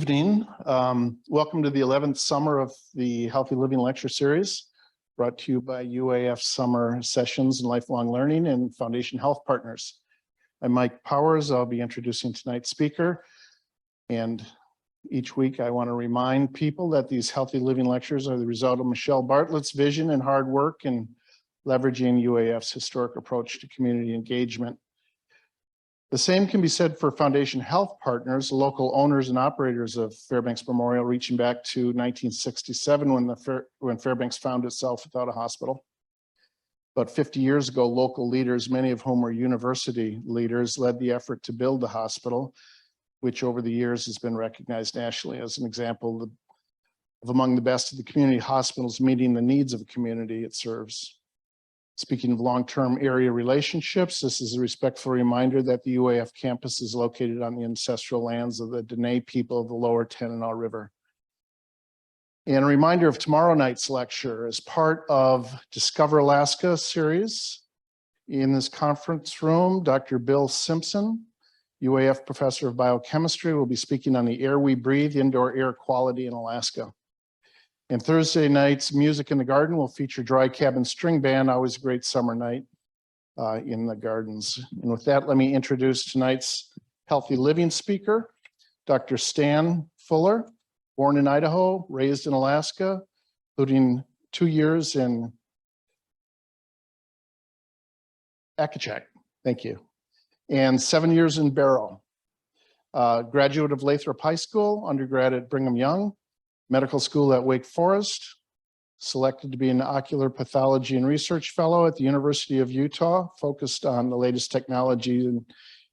Evening. Welcome to the 11th summer of the Healthy Living Lecture Series, brought to you by UAF Summer Sessions and Lifelong Learning and Foundation Health Partners. I'm Mike Powers. I'll be introducing tonight's speaker. And each week I want to remind people that these Healthy Living Lectures are the result of Michelle Bartlett's vision and hard work in leveraging UAF's historic approach to community engagement. The same can be said for Foundation Health Partners, local owners and operators of Fairbanks Memorial, reaching back to 1967 when Fairbanks found itself without a hospital. But 50 years ago, local leaders, many of whom were university leaders, led the effort to build the hospital, which over the years has been recognized nationally as an example of among the best of the community hospitals meeting the needs of the community it serves. Speaking of long-term area relationships, this is a respectful reminder that the UAF campus is located on the ancestral lands of the Dene people of the lower Tanana River. And a reminder of tomorrow night's lecture as part of Discover Alaska series. In this conference room, Dr. Bill Simpson, UAF professor of biochemistry, will be speaking on the air we breathe, indoor air quality in Alaska. And Thursday night's Music in the Garden will feature Dry Cabin String Band, always a great summer night in the gardens. And with that, let me introduce tonight's Healthy Living speaker, Dr. Stan Fuller, born in Idaho, raised in Alaska, including 2 years in Akachak, thank you, and 7 years in Barrow. Graduate of Lathrop High School, undergrad at Brigham Young, medical school at Wake Forest, selected to be an ocular pathology and research fellow at the University of Utah, focused on the latest technology and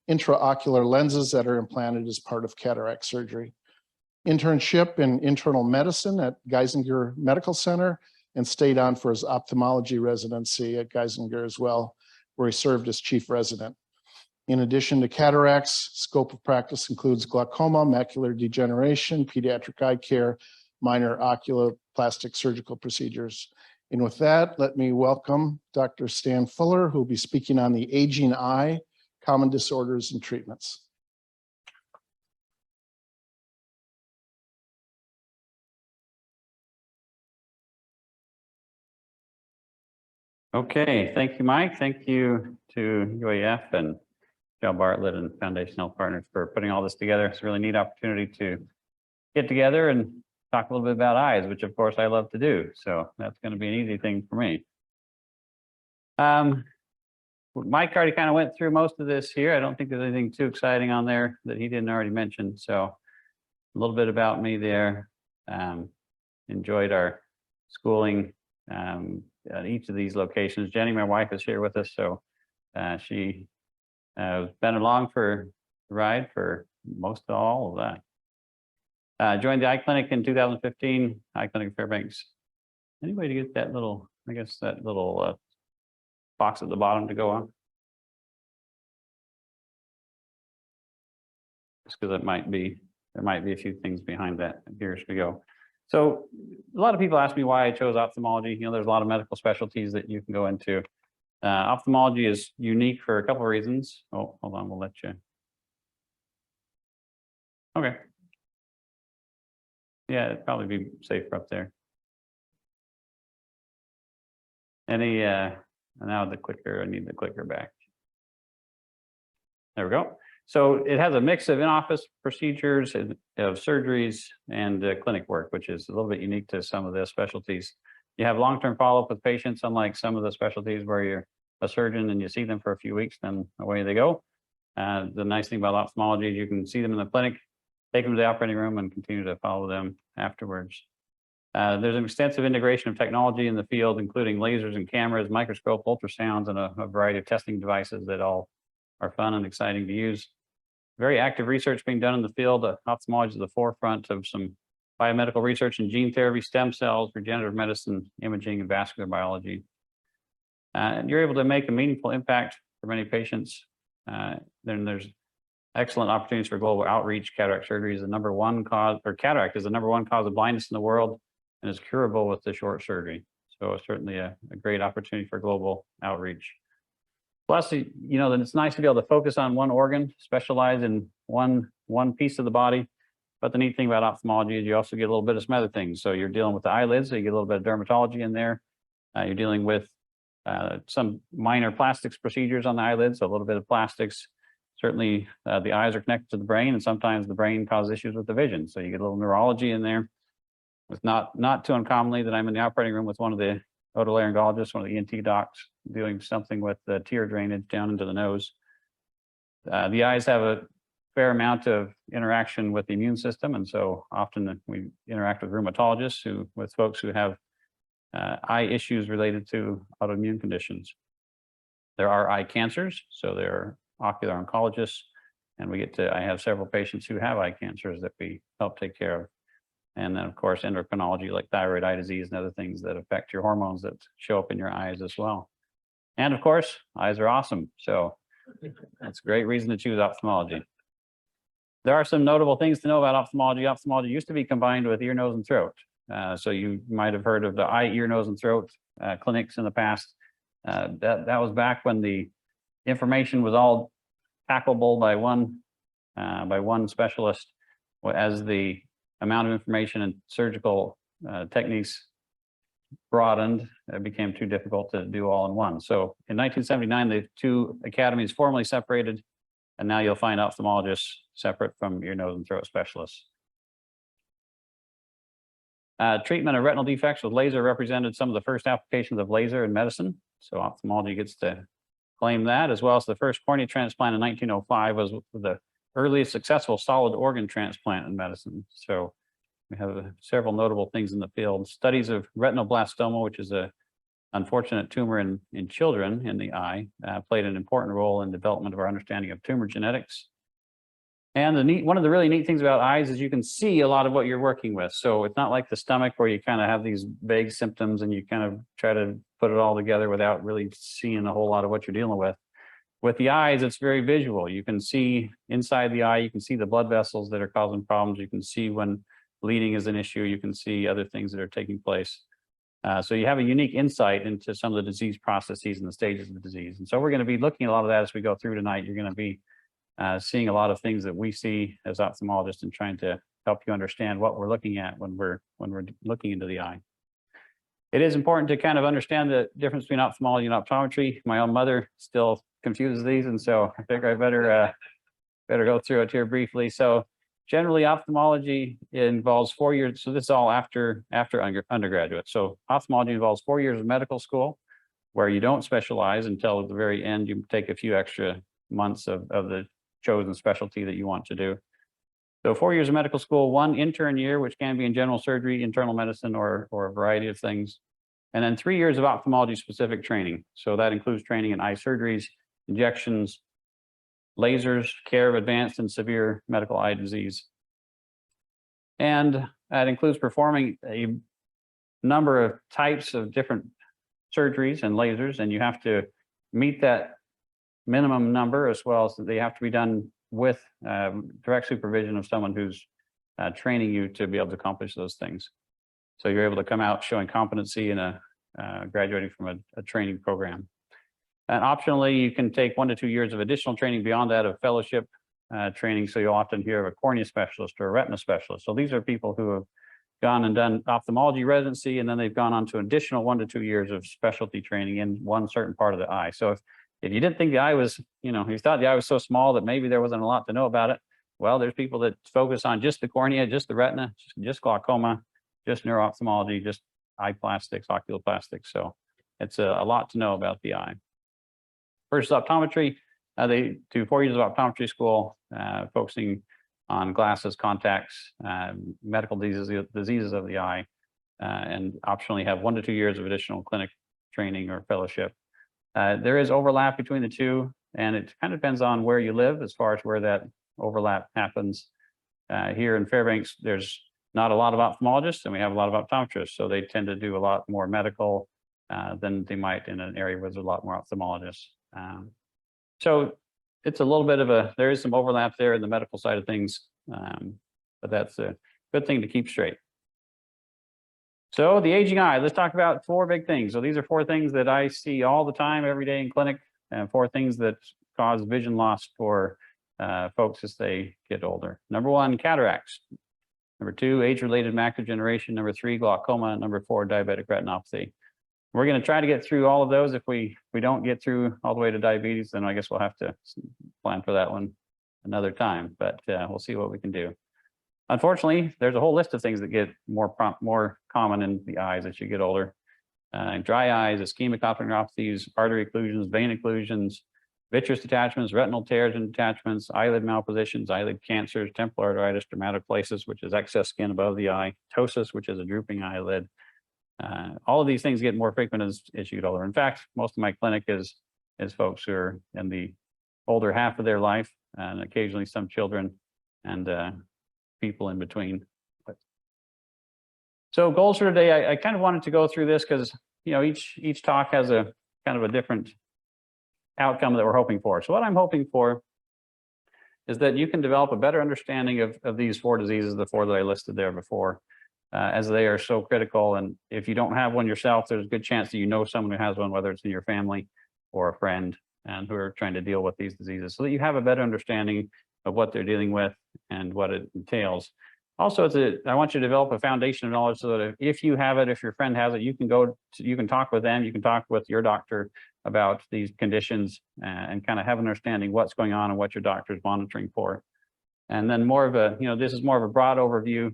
intraocular lenses that are implanted as part of cataract surgery. Internship in internal medicine at Geisinger Medical Center, and stayed on for his ophthalmology residency at Geisinger as well, where he served as chief resident. In addition to cataracts, scope of practice includes glaucoma, macular degeneration, pediatric eye care, minor oculoplastic surgical procedures. And with that, let me welcome Dr. Stan Fuller, who will be speaking on the aging eye, common disorders and treatments. Okay, thank you, Mike. Thank you to UAF and Michelle Bartlett and Foundation Health Partners for putting all this together. It's a really neat opportunity to get together and talk a little bit about eyes, which of course I love to do. So that's going to be an easy thing for me. Mike already kind of went through most of this here. I don't think there's anything too exciting on there that he didn't already mention. So a little bit about me there. Enjoyed our schooling at each of these locations. Jenny, my wife, is here with us. So she has been along for the ride for most of all of that. Joined the eye clinic in 2015, eye clinic Fairbanks. Any way to get that little, I guess that little box at the bottom to go on? Just because there might be a few things behind that. Here we go. So a lot of people ask me why I chose ophthalmology. You know, there's a lot of medical specialties that you can go into. Ophthalmology is unique for a couple of reasons. Oh, hold on, we'll let you. Okay. Yeah, it'd probably be safer up there. Any, now the clicker, I need the clicker back. There we go. So it has a mix of in-office procedures, of surgeries, and clinic work, which is a little bit unique to some of the specialties. You have long-term follow-up with patients, unlike some of the specialties where you're a surgeon and you see them for a few weeks, then away they go. The nice thing about ophthalmology is you can see them in the clinic, take them to the operating room, and continue to follow them afterwards. There's an extensive integration of technology in the field, including lasers and cameras, microscope, ultrasounds, and a variety of testing devices that all are fun and exciting to use. Very active research being done in the field. Ophthalmology is at the forefront of some biomedical research in gene therapy, stem cells, regenerative medicine, imaging, and vascular biology. And you're able to make a meaningful impact for many patients. Then there's excellent opportunities for global outreach. Cataract surgery is the number one cause, or cataract is the number one cause of blindness in the world, and is curable with the short surgery. So it's certainly a great opportunity for global outreach. Plus, you know, then it's nice to be able to focus on one organ, specialize in one piece of the body, But the neat thing about ophthalmology is you also get a little bit of some other things. So you're dealing with the eyelids, so you get a little bit of dermatology in there. You're dealing with some minor plastics procedures on the eyelids, so a little bit of plastics. Certainly, the eyes are connected to the brain, and sometimes the brain causes issues with the vision. So you get a little neurology in there. It's not too uncommonly that I'm in the operating room with one of the otolaryngologists, one of the ENT docs, doing something with the tear drainage down into the nose. The eyes have a fair amount of interaction with the immune system, and so often we interact with rheumatologists, with folks who have eye issues related to autoimmune conditions. There are eye cancers, so there are ocular oncologists, and I have several patients who have eye cancers that we help take care of. And then, of course, endocrinology, like thyroid eye disease and other things that affect your hormones that show up in your eyes as well. And of course, eyes are awesome. So that's a great reason to choose ophthalmology. There are some notable things to know about ophthalmology. Ophthalmology used to be combined with ear, nose, and throat. So you might have heard of the eye, ear, nose, and throat clinics in the past. That was back when the information was all tackleable by one specialist, as the amount of information and surgical techniques broadened. It became too difficult to do all in one. So in 1979, the two academies formally separated, and now you'll find ophthalmologists separate from ear, nose, and throat specialists. Treatment of retinal defects with laser represented some of the first applications of laser in medicine. So ophthalmology gets to claim that, as well as the first cornea transplant in 1905 was the earliest successful solid organ transplant in medicine. So we have several notable things in the field. Studies of retinoblastoma, which is an unfortunate tumor in children in the eye, played an important role in development of our understanding of tumor genetics. And one of the really neat things about eyes is you can see a lot of what you're working with. So it's not like the stomach where you kind of have these vague symptoms and you kind of try to put it all together without really seeing a whole lot of what you're dealing with. With the eyes, it's very visual. You can see inside the eye, you can see the blood vessels that are causing problems. You can see when bleeding is an issue. You can see other things that are taking place. So you have a unique insight into some of the disease processes and the stages of the disease. And so we're going to be looking at a lot of that as we go through tonight. You're going to be seeing a lot of things that we see as ophthalmologists and trying to help you understand what we're looking at when we're looking into the eye. It is important to kind of understand the difference between ophthalmology and optometry. My own mother still confuses these, and so I figure I better go through it here briefly. So generally, ophthalmology involves 4 years. So this is all after undergraduate. So ophthalmology involves 4 years of medical school, where you don't specialize until the very end. You take a few extra months of the chosen specialty that you want to do. So 4 years of medical school, 1 intern year, which can be in general surgery, internal medicine, or a variety of things. And then 3 years of ophthalmology specific training. So that includes training in eye surgeries, injections, lasers, care of advanced and severe medical eye disease. And that includes performing a number of types of different surgeries and lasers, and you have to meet that minimum number, as well as they have to be done with direct supervision of someone who's training you to be able to accomplish those things. So you're able to come out showing competency in graduating from a training program. And optionally, you can take 1 to 2 years of additional training beyond that of fellowship training. So you'll often hear of a cornea specialist or a retina specialist. So these are people who have gone and done ophthalmology residency, and then they've gone on to additional 1 to 2 years of specialty training in one certain part of the eye. So if you didn't think the eye was, you thought the eye was so small that maybe there wasn't a lot to know about it, well, there's people that focus on just the cornea, just the retina, just glaucoma, just neuro-ophthalmology, just eye plastics, oculoplastics. So it's a lot to know about the eye. Versus optometry, they do 4 years of optometry school, focusing on glasses, contacts, medical diseases of the eye, and optionally have 1 to 2 years of additional clinic training or fellowship. There is overlap between the two, and it kind of depends on where you live as far as where that overlap happens. Here in Fairbanks, there's not a lot of ophthalmologists, and we have a lot of optometrists, so they tend to do a lot more medical than they might in an area where there's a lot more ophthalmologists. So it's a little bit of there is some overlap there in the medical side of things, but that's a good thing to keep straight. So the aging eye, let's talk about 4 big things. So these are 4 things that I see all the time, every day in clinic, and 4 things that cause vision loss for folks as they get older. Number 1, cataracts. Number 2, age-related macular degeneration. Number 3, glaucoma. And number 4, diabetic retinopathy. We're going to try to get through all of those. If we don't get through all the way to diabetes, then I guess we'll have to plan for that one another time, but we'll see what we can do. Unfortunately, there's a whole list of things that get more common in the eyes as you get older. Dry eyes, ischemic optic neuropathies, artery occlusions, vein occlusions, vitreous detachments, retinal tears and detachments, eyelid malpositions, eyelid cancers, temporal arteritis, dermatoplasis, which is excess skin above the eye, ptosis, which is a drooping eyelid. All of these things get more frequent as you get older. In fact, most of my clinic is folks who are in the older half of their life, and occasionally some children and people in between. So goals for today, I kind of wanted to go through this because each talk has a kind of a different outcome that we're hoping for. So what I'm hoping for is that you can develop a better understanding of these 4 diseases, the 4 that I listed there before, as they are so critical. And if you don't have one yourself, there's a good chance that you know someone who has one, whether it's in your family or a friend, and who are trying to deal with these diseases, so that you have a better understanding of what they're dealing with and what it entails. Also, I want you to develop a foundation of knowledge so that if you have it, if your friend has it, you can talk with them, you can talk with your doctor about these conditions and kind of have an understanding what's going on and what your doctor is monitoring for. And then more of a, this is more of a broad overview.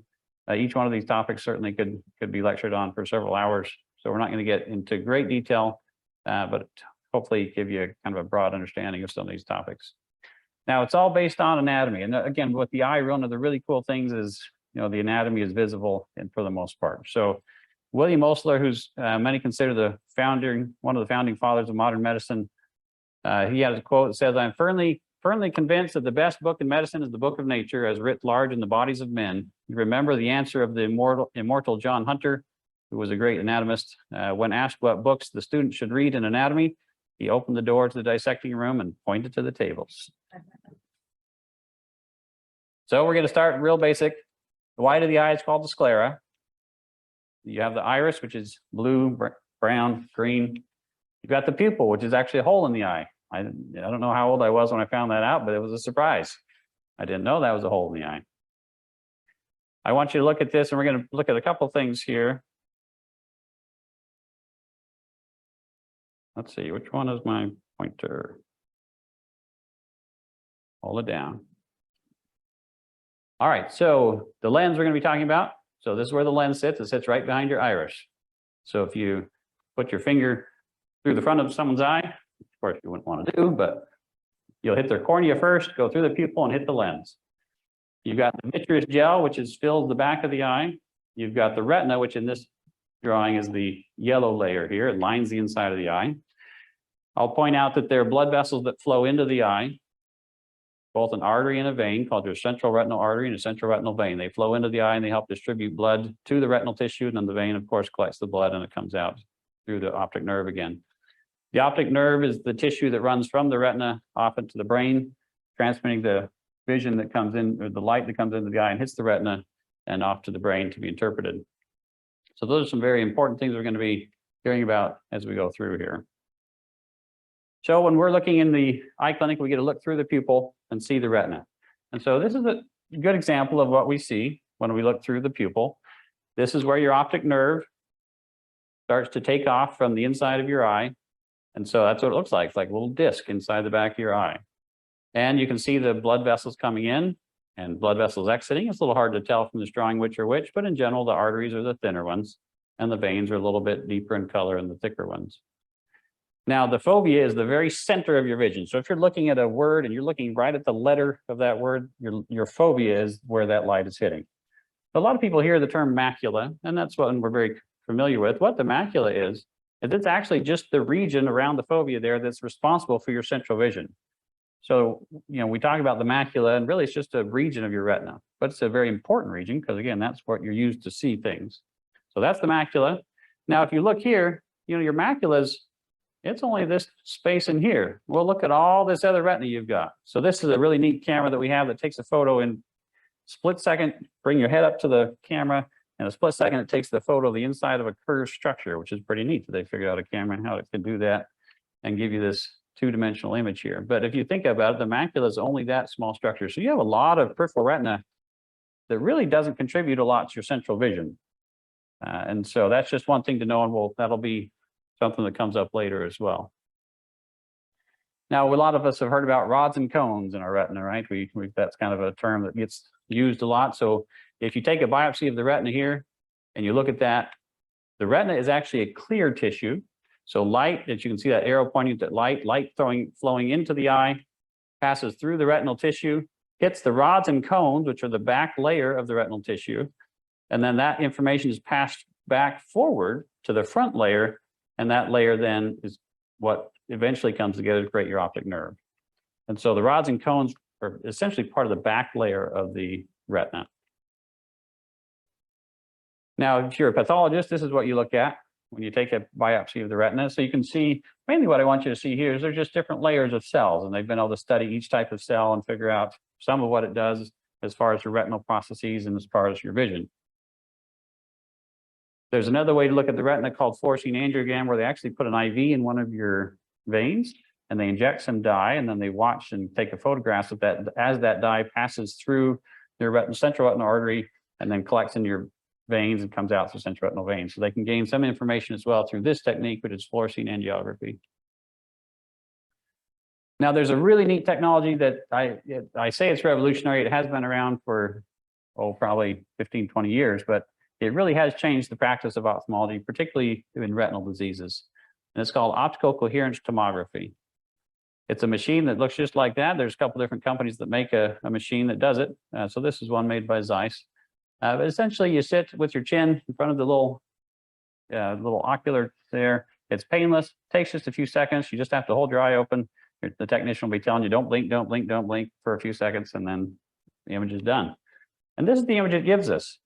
Each one of these topics certainly could be lectured on for several hours. So we're not going to get into great detail, but hopefully give you kind of a broad understanding of some of these topics. Now, it's all based on anatomy. And again, with the eye, one of the really cool things is, the anatomy is visible and for the most part. So William Osler, who's many consider one of the founding fathers of modern medicine, he has a quote that says, "I'm firmly convinced that the best book in medicine is the book of nature, as writ large in the bodies of men. You remember the answer of the immortal John Hunter, who was a great anatomist. When asked what books the student should read in anatomy, he opened the door to the dissecting room and pointed to the tables." So we're going to start real basic. The white of the eye is called the sclera. You have the iris, which is blue, brown, green. You've got the pupil, which is actually a hole in the eye. I don't know how old I was when I found that out, but it was a surprise. I didn't know that was a hole in the eye. I want you to look at this, and we're going to look at a couple things here. Let's see, which one is my pointer? Hold it down. All right, so the lens we're going to be talking about. So this is where the lens sits. It sits right behind your iris. So if you put your finger through the front of someone's eye, of course you wouldn't want to do, but you'll hit their cornea first, go through the pupil and hit the lens. You've got the vitreous gel, which fills the back of the eye. You've got the retina, which in this drawing is the yellow layer here. It lines the inside of the eye. I'll point out that there are blood vessels that flow into the eye, both an artery and a vein called your central retinal artery and a central retinal vein. They flow into the eye and they help distribute blood to the retinal tissue, and then the vein, of course, collects the blood and it comes out through the optic nerve again. The optic nerve is the tissue that runs from the retina off into the brain, transmitting the vision that comes in, or the light that comes into the eye and hits the retina and off to the brain to be interpreted. So those are some very important things we're going to be hearing about as we go through here. So when we're looking in the eye clinic, we get to look through the pupil and see the retina. And so this is a good example of what we see when we look through the pupil. This is where your optic nerve starts to take off from the inside of your eye. And so that's what it looks like. It's like a little disc inside the back of your eye. And you can see the blood vessels coming in and blood vessels exiting. It's a little hard to tell from this drawing which are which, but in general, the arteries are the thinner ones and the veins are a little bit deeper in color and the thicker ones. Now, the fovea is the very center of your vision. So if you're looking at a word and you're looking right at the letter of that word, your fovea is where that light is hitting. A lot of people hear the term macula, and that's what we're very familiar with. What the macula is it's actually just the region around the fovea there that's responsible for your central vision. So, we talk about the macula, and really it's just a region of your retina, but it's a very important region because, again, that's what you're used to see things. So that's the macula. Now, if you look here, your macula's it's only this space in here. Well, look at all this other retina you've got. So this is a really neat camera that we have that takes a photo in split second. Bring your head up to the camera. In a split second, it takes the photo of the inside of a curved structure, which is pretty neat that they figured out a camera and how it can do that and give you this two-dimensional image here. But if you think about it, the macula is only that small structure. So you have a lot of peripheral retina that really doesn't contribute a lot to your central vision. And so that's just one thing to know, and that'll be something that comes up later as well. Now, a lot of us have heard about rods and cones in our retina, right? That's kind of a term that gets used a lot. So if you take a biopsy of the retina here and you look at that, the retina is actually a clear tissue. So light, that you can see that arrow pointing to light flowing into the eye, passes through the retinal tissue, hits the rods and cones, which are the back layer of the retinal tissue. And then that information is passed back forward to the front layer. And that layer then is what eventually comes together to create your optic nerve. And so the rods and cones are essentially part of the back layer of the retina. Now, if you're a pathologist, this is what you look at when you take a biopsy of the retina. So you can see, mainly what I want you to see here is there's just different layers of cells, and they've been able to study each type of cell and figure out some of what it does as far as your retinal processes and as far as your vision. There's another way to look at the retina called fluorescein angiogram, where they actually put an IV in one of your veins and they inject some dye, and then they watch and take a photograph of that as that dye passes through your central retinal artery and then collects in your veins and comes out through central retinal veins. So they can gain some information as well through this technique, which is fluorescein angiography. Now, there's a really neat technology that I say it's revolutionary. It has been around for, probably 15, 20 years, but it really has changed the practice of ophthalmology, particularly in retinal diseases. And it's called optical coherence tomography. It's a machine that looks just like that. There's a couple different companies that make a machine that does it. So this is one made by Zeiss. But essentially, you sit with your chin in front of the little ocular there. It's painless, takes just a few seconds. You just have to hold your eye open. The technician will be telling you, don't blink, don't blink, don't blink for a few seconds, and then the image is done. And this is the image it gives us.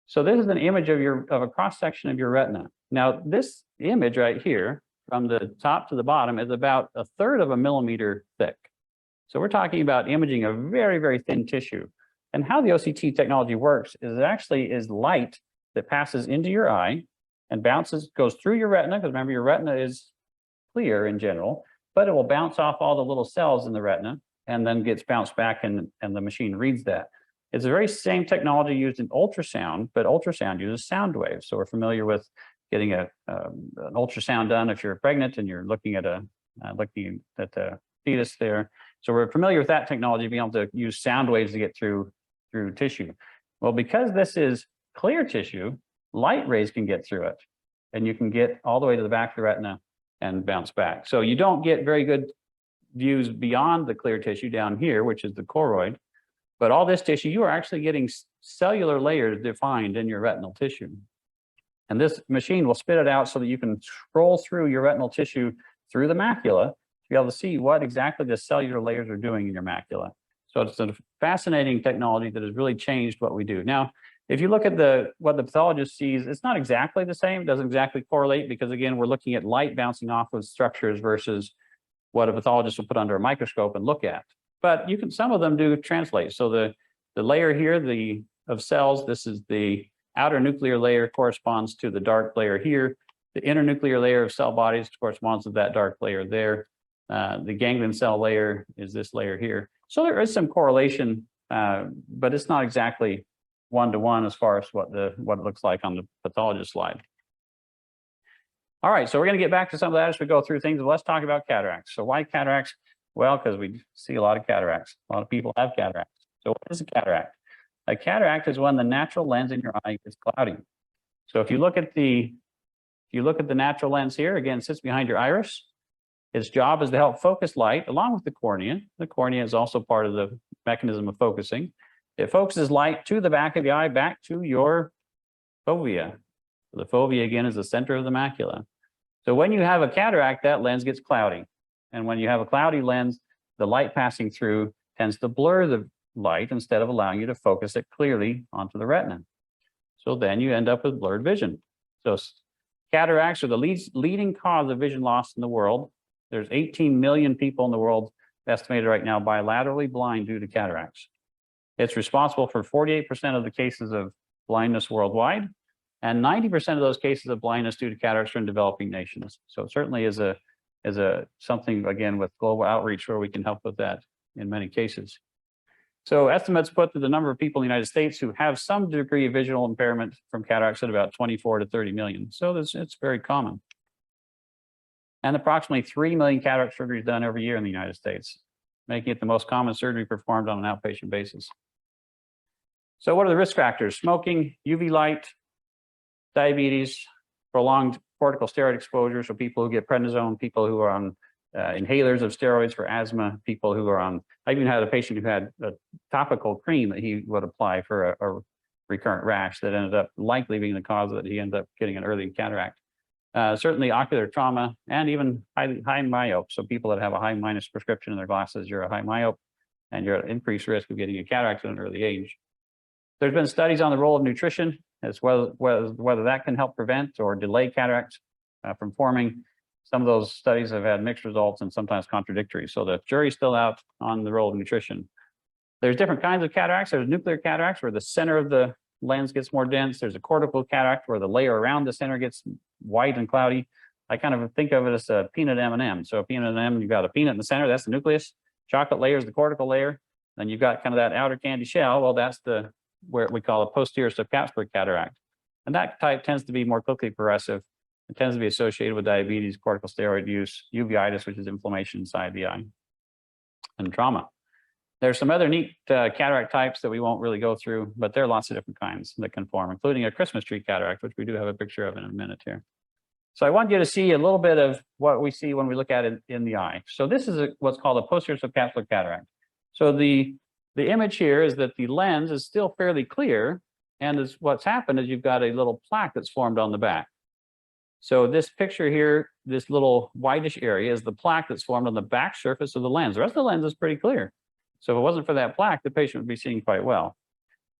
So this is an image of a cross-section of your retina. Now, this image right here, from the top to the bottom, is about 1/3 of a millimeter thick. So we're talking about imaging a very, very thin tissue. And how the OCT technology works is it actually is light that passes into your eye and goes through your retina, because remember, your retina is clear in general, but it will bounce off all the little cells in the retina and then gets bounced back, and the machine reads that. It's the very same technology used in ultrasound, but ultrasound uses sound waves. So we're familiar with getting an ultrasound done if you're pregnant and you're looking at the fetus there. So we're familiar with that technology, being able to use sound waves to get through tissue. Well, because this is clear tissue, light rays can get through it, and you can get all the way to the back of the retina and bounce back. So you don't get very good views beyond the clear tissue down here, which is the choroid. But all this tissue, you are actually getting cellular layers defined in your retinal tissue. And this machine will spit it out so that you can scroll through your retinal tissue through the macula to be able to see what exactly the cellular layers are doing in your macula. So it's a fascinating technology that has really changed what we do. Now, if you look at what the pathologist sees, it's not exactly the same. It doesn't exactly correlate, because again, we're looking at light bouncing off of structures versus what a pathologist will put under a microscope and look at. But some of them do translate. So the layer here, of cells, this is the outer nuclear layer, corresponds to the dark layer here. The internuclear layer of cell bodies corresponds to that dark layer there. The ganglion cell layer is this layer here. So there is some correlation, but it's not exactly one-to-one as far as what it looks like on the pathologist slide. All right, so we're going to get back to some of that as we go through things. But let's talk about cataracts. So why cataracts? Well, because we see a lot of cataracts. A lot of people have cataracts. So what is a cataract? A cataract is when the natural lens in your eye is cloudy. So if you look at the natural lens here, again, it sits behind your iris. Its job is to help focus light along with the cornea. The cornea is also part of the mechanism of focusing. It focuses light to the back of the eye, back to your fovea. The fovea, again, is the center of the macula. So when you have a cataract, that lens gets cloudy. And when you have a cloudy lens, the light passing through tends to blur the light instead of allowing you to focus it clearly onto the retina. So then you end up with blurred vision. So cataracts are the leading cause of vision loss in the world. There's 18 million people in the world estimated right now bilaterally blind due to cataracts. It's responsible for 48% of the cases of blindness worldwide, and 90% of those cases of blindness due to cataracts are in developing nations. So it certainly is something, again, with global outreach where we can help with that in many cases. So estimates put that the number of people in the United States who have some degree of visual impairment from cataracts at about 24 to 30 million. So it's very common. And approximately 3 million cataract surgeries done every year in the United States, making it the most common surgery performed on an outpatient basis. So what are the risk factors? Smoking, UV light, diabetes, prolonged corticosteroid exposure. So people who get prednisone, people who are on inhalers of steroids for asthma, people who are on, I even had a patient who had a topical cream that he would apply for a recurrent rash that ended up likely being the cause that he ended up getting an early cataract. Certainly ocular trauma and even high myope. So people that have a high minus prescription in their glasses, you're a high myope and you're at increased risk of getting a cataract at an early age. There's been studies on the role of nutrition as well, whether that can help prevent or delay cataracts from forming. Some of those studies have had mixed results and sometimes contradictory. So the jury's still out on the role of nutrition. There's different kinds of cataracts. There's nuclear cataracts where the center of the lens gets more dense. There's a cortical cataract where the layer around the center gets white and cloudy. I kind of think of it as a peanut M&M. So a peanut M&M, you've got a peanut in the center, that's the nucleus. Chocolate layer is the cortical layer. Then you've got kind of that outer candy shell. Well, that's where we call a posterior subcapsular cataract. And that type tends to be more quickly progressive. It tends to be associated with diabetes, corticosteroid use, uveitis, which is inflammation inside the eye, and trauma. There's some other neat cataract types that we won't really go through, but there are lots of different kinds that can form, including a Christmas tree cataract, which we do have a picture of in a minute here. So I want you to see a little bit of what we see when we look at it in the eye. So this is what's called a posterior subcapsular cataract. So the image here is that the lens is still fairly clear, and what's happened is you've got a little plaque that's formed on the back. So this picture here, this little whitish area is the plaque that's formed on the back surface of the lens. The rest of the lens is pretty clear. So if it wasn't for that plaque, the patient would be seeing quite well.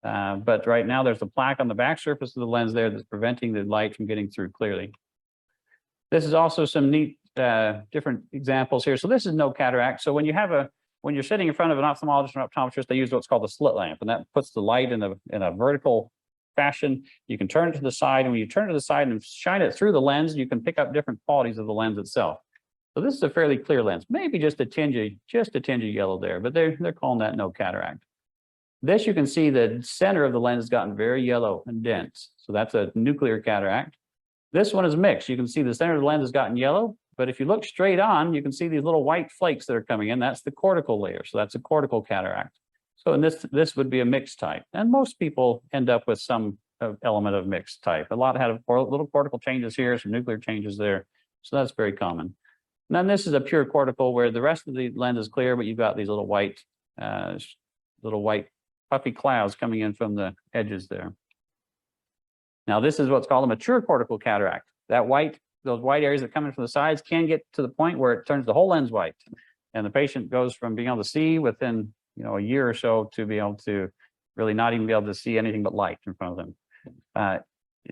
But right now there's a plaque on the back surface of the lens there that's preventing the light from getting through clearly. This is also some neat different examples here. So this is no cataract. So when you're sitting in front of an ophthalmologist or optometrist, they use what's called a slit lamp, and that puts the light in a vertical fashion. You can turn it to the side, and when you turn it to the side and shine it through the lens, you can pick up different qualities of the lens itself. So this is a fairly clear lens, maybe just a tinge of yellow there, but they're calling that no cataract. This, you can see the center of the lens has gotten very yellow and dense. So that's a nuclear cataract. This one is mixed. You can see the center of the lens has gotten yellow, but if you look straight on, you can see these little white flakes that are coming in. That's the cortical layer. So that's a cortical cataract. So in this would be a mixed type. And most people end up with some element of mixed type. A lot had little cortical changes here, some nuclear changes there. So that's very common. And then this is a pure cortical where the rest of the lens is clear, but you've got these little white puffy clouds coming in from the edges there. Now this is what's called a mature cortical cataract. Those white areas that come in from the sides can get to the point where it turns the whole lens white. And the patient goes from being able to see within a year or so to be able to really not even be able to see anything but light in front of them.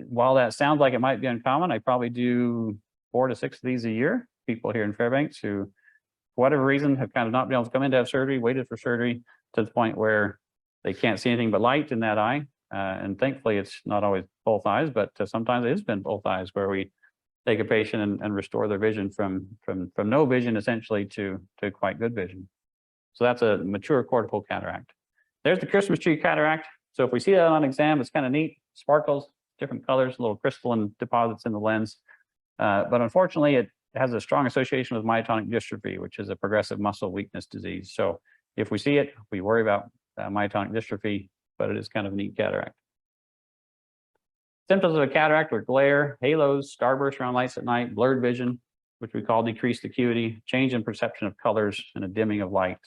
While that sounds like it might be uncommon, I probably do 4 to 6 of these a year. People here in Fairbanks who, for whatever reason, have kind of not been able to come in to have surgery, waited for surgery to the point where they can't see anything but light in that eye. And thankfully, it's not always both eyes, but sometimes it has been both eyes where we take a patient and restore their vision from no vision essentially to quite good vision. So that's a mature cortical cataract. There's the Christmas tree cataract. So if we see that on exam, it's kind of neat, sparkles, different colors, little crystalline deposits in the lens. But unfortunately, it has a strong association with myotonic dystrophy, which is a progressive muscle weakness disease. So if we see it, we worry about myotonic dystrophy, but it is kind of a neat cataract. Symptoms of a cataract are glare, halos, starburst around lights at night, blurred vision, which we call decreased acuity, change in perception of colors, and a dimming of light.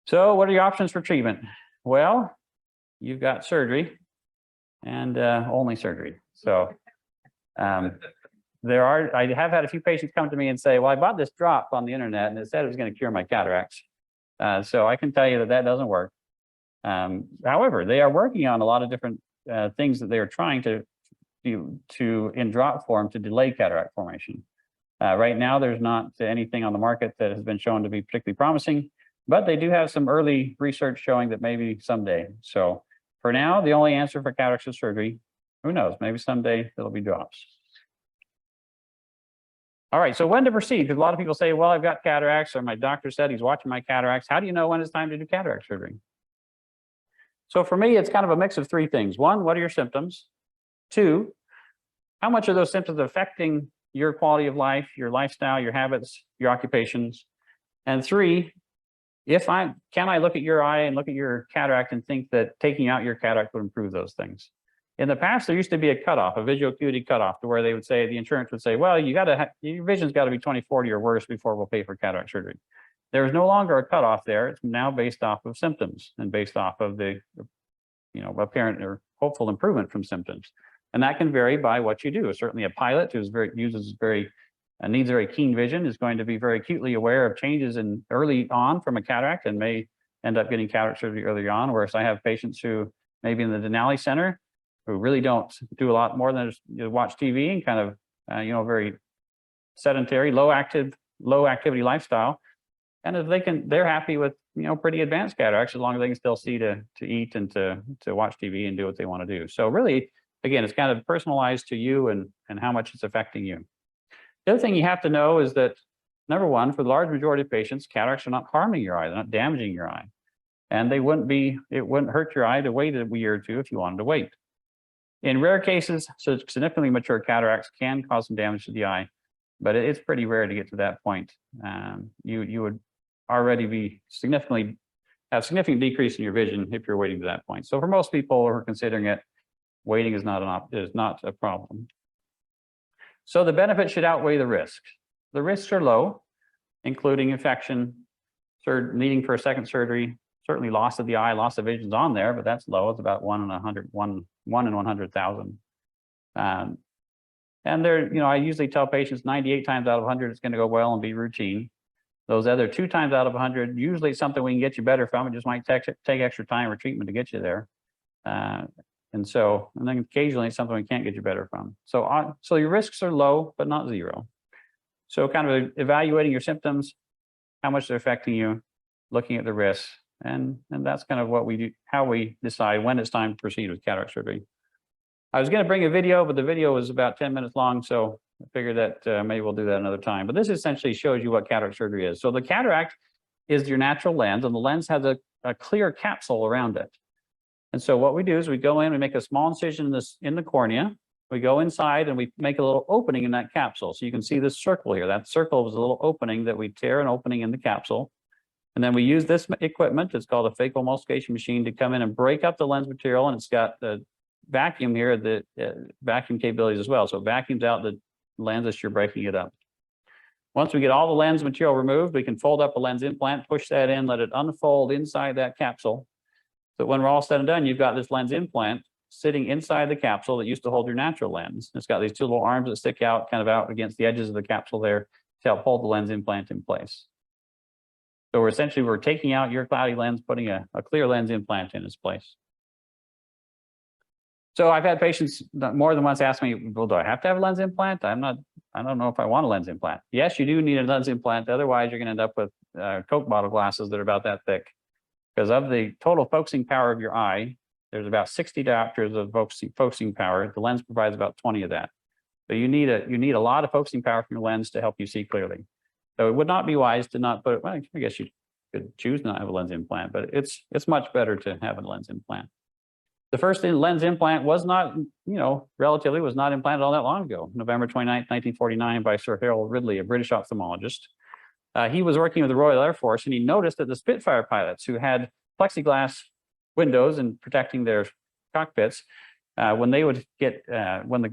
So what are your options for treatment? Well, you've got surgery and only surgery. So I have had a few patients come to me and say, well, I bought this drop on the internet and it said it was going to cure my cataracts. So I can tell you that doesn't work. However, they are working on a lot of different things that they are trying to in drop form to delay cataract formation. Right now, there's not anything on the market that has been shown to be particularly promising, but they do have some early research showing that maybe someday. So for now, the only answer for cataracts is surgery. Who knows? Maybe someday it'll be drops. All right, so when to proceed? Because a lot of people say, well, I've got cataracts, or my doctor said he's watching my cataracts. How do you know when it's time to do cataract surgery? So for me, it's kind of a mix of three things. One, what are your symptoms? Two, how much are those symptoms affecting your quality of life, your lifestyle, your habits, your occupations? And three, can I look at your eye and look at your cataract and think that taking out your cataract would improve those things? In the past, there used to be a cutoff, a visual acuity cutoff, to where they would say, the insurance would say, well, your vision's got to be 20/40 or worse before we'll pay for cataract surgery. There is no longer a cutoff there. It's now based off of symptoms and based off of the, apparent or hopeful improvement from symptoms. And that can vary by what you do. Certainly a pilot who's needs very keen vision is going to be very acutely aware of changes in early on from a cataract and may end up getting cataract surgery early on. Whereas I have patients who maybe in the Denali Center who really don't do a lot more than just watch TV and kind of, very sedentary, low activity lifestyle. And if they're happy with, pretty advanced cataracts, as long as they can still see to eat and to watch TV and do what they want to do. So really, again, it's kind of personalized to you and how much it's affecting you. The other thing you have to know is that, number one, for the large majority of patients, cataracts are not harming your eye. They're not damaging your eye. And it wouldn't hurt your eye to wait a year or two if you wanted to wait. In rare cases, so significantly mature cataracts can cause some damage to the eye, but it's pretty rare to get to that point. You would already have significant decrease in your vision if you're waiting to that point. So for most people who are considering it, waiting is not a problem. So the benefits should outweigh the risks. The risks are low, including infection, needing for a second surgery. Certainly loss of the eye, loss of vision's on there, but that's low. It's about 1 in 100,000. And I usually tell patients 98 times out of 100 it's going to go well and be routine. Those other 2 times out of 100, usually it's something we can get you better from. It just might take extra time or treatment to get you there. And then occasionally it's something we can't get you better from. So your risks are low, but not zero. So kind of evaluating your symptoms, how much they're affecting you, looking at the risks. And that's kind of what we do, how we decide when it's time to proceed with cataract surgery. I was going to bring a video, but the video was about 10 minutes long, so I figured that maybe we'll do that another time. But this essentially shows you what cataract surgery is. So the cataract is your natural lens, and the lens has a clear capsule around it. And so what we do is we go in, we make a small incision in the cornea. We go inside and we make a little opening in that capsule. So you can see this circle here. That circle is a little opening that we tear an opening in the capsule. And then we use this equipment, it's called a phacoemulsification machine, to come in and break up the lens material. And it's got the vacuum here, the vacuum capabilities as well. So it vacuums out the lens as you're breaking it up. Once we get all the lens material removed, we can fold up a lens implant, push that in, let it unfold inside that capsule. So when we're all said and done, you've got this lens implant sitting inside the capsule that used to hold your natural lens. It's got these 2 little arms that stick out, kind of out against the edges of the capsule there to help hold the lens implant in place. So we're taking out your cloudy lens, putting a clear lens implant in its place. So I've had patients more than once ask me, well, do I have to have a lens implant? I don't know if I want a lens implant. Yes, you do need a lens implant. Otherwise, you're going to end up with Coke bottle glasses that are about that thick. Because of the total focusing power of your eye, there's about 60 diopters of focusing power. The lens provides about 20 of that. So you need a lot of focusing power from your lens to help you see clearly. So it would not be wise to not put it. Well, I guess you could choose not to have a lens implant, but it's much better to have a lens implant. The first lens implant was not, relatively was not implanted all that long ago. November 29th, 1949, by Sir Harold Ridley, a British ophthalmologist. He was working with the Royal Air Force, and he noticed that the Spitfire pilots who had plexiglass windows and protecting their cockpits, when the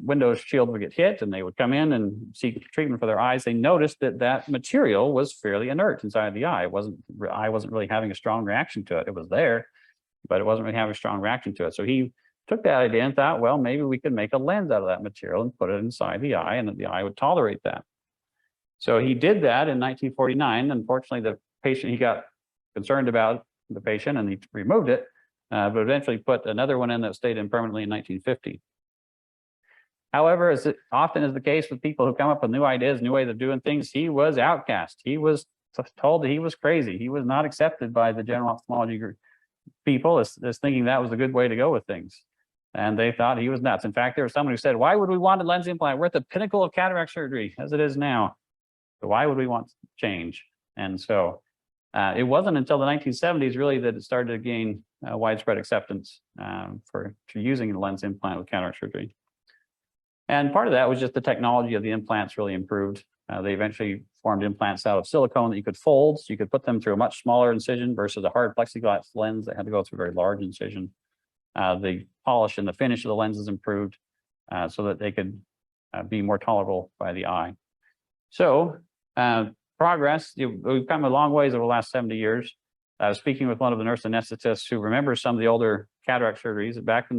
windows shield would get hit and they would come in and seek treatment for their eyes, they noticed that material was fairly inert inside the eye. Eye wasn't really having a strong reaction to it. It was there, but it wasn't really having a strong reaction to it. So he took that idea and thought, well, maybe we could make a lens out of that material and put it inside the eye, and that the eye would tolerate that. So he did that in 1949. Unfortunately, the patient, he got concerned about the patient and he removed it, but eventually put another one in that stayed in permanently in 1950. However, as it often is the case with people who come up with new ideas, new ways of doing things, he was outcast. He was told that he was crazy. He was not accepted by the general ophthalmology group people as thinking that was a good way to go with things. And they thought he was nuts. In fact, there was someone who said, why would we want a lens implant? We're at the pinnacle of cataract surgery as it is now. So why would we want change? And so it wasn't until the 1970s really that it started to gain widespread acceptance for using a lens implant with cataract surgery. And part of that was just the technology of the implants really improved. They eventually formed implants out of silicone that you could fold, so you could put them through a much smaller incision versus a hard plexiglass lens that had to go through a very large incision. The polish and the finish of the lenses improved so that they could be more tolerable by the eye. So progress, we've come a long ways over the last 70 years. I was speaking with one of the nurse anesthetists who remembers some of the older cataract surgeries back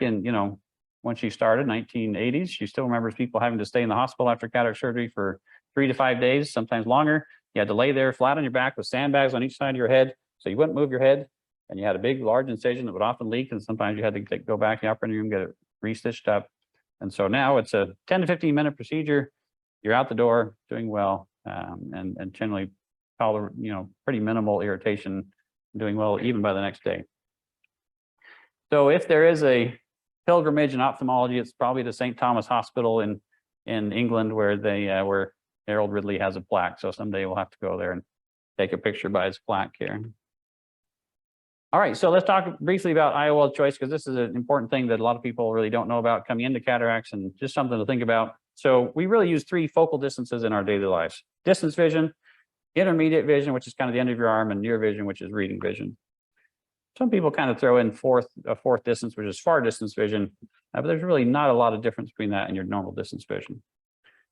in, you know, when she started, 1980s. She still remembers people having to stay in the hospital after cataract surgery for 3 to 5 days, sometimes longer. You had to lay there flat on your back with sandbags on each side of your head, so you wouldn't move your head. And you had a big, large incision that would often leak, and sometimes you had to go back in the operating room, get it restitched up. And so now it's a 10 to 15 minute procedure. You're out the door, doing well, and generally, you know, pretty minimal irritation, doing well even by the next day. So if there is a pilgrimage in ophthalmology, it's probably to St. Thomas Hospital in England, where where Harold Ridley has a plaque. So someday we'll have to go there and take a picture by his plaque here. All right, so let's talk briefly about IOL choice, because this is an important thing that a lot of people really don't know about coming into cataracts, and just something to think about. So we really use 3 focal distances in our daily lives: distance vision, intermediate vision, which is kind of the end of your arm, and near vision, which is reading vision. Some people kind of throw in a fourth distance, which is far distance vision, but there's really not a lot of difference between that and your normal distance vision.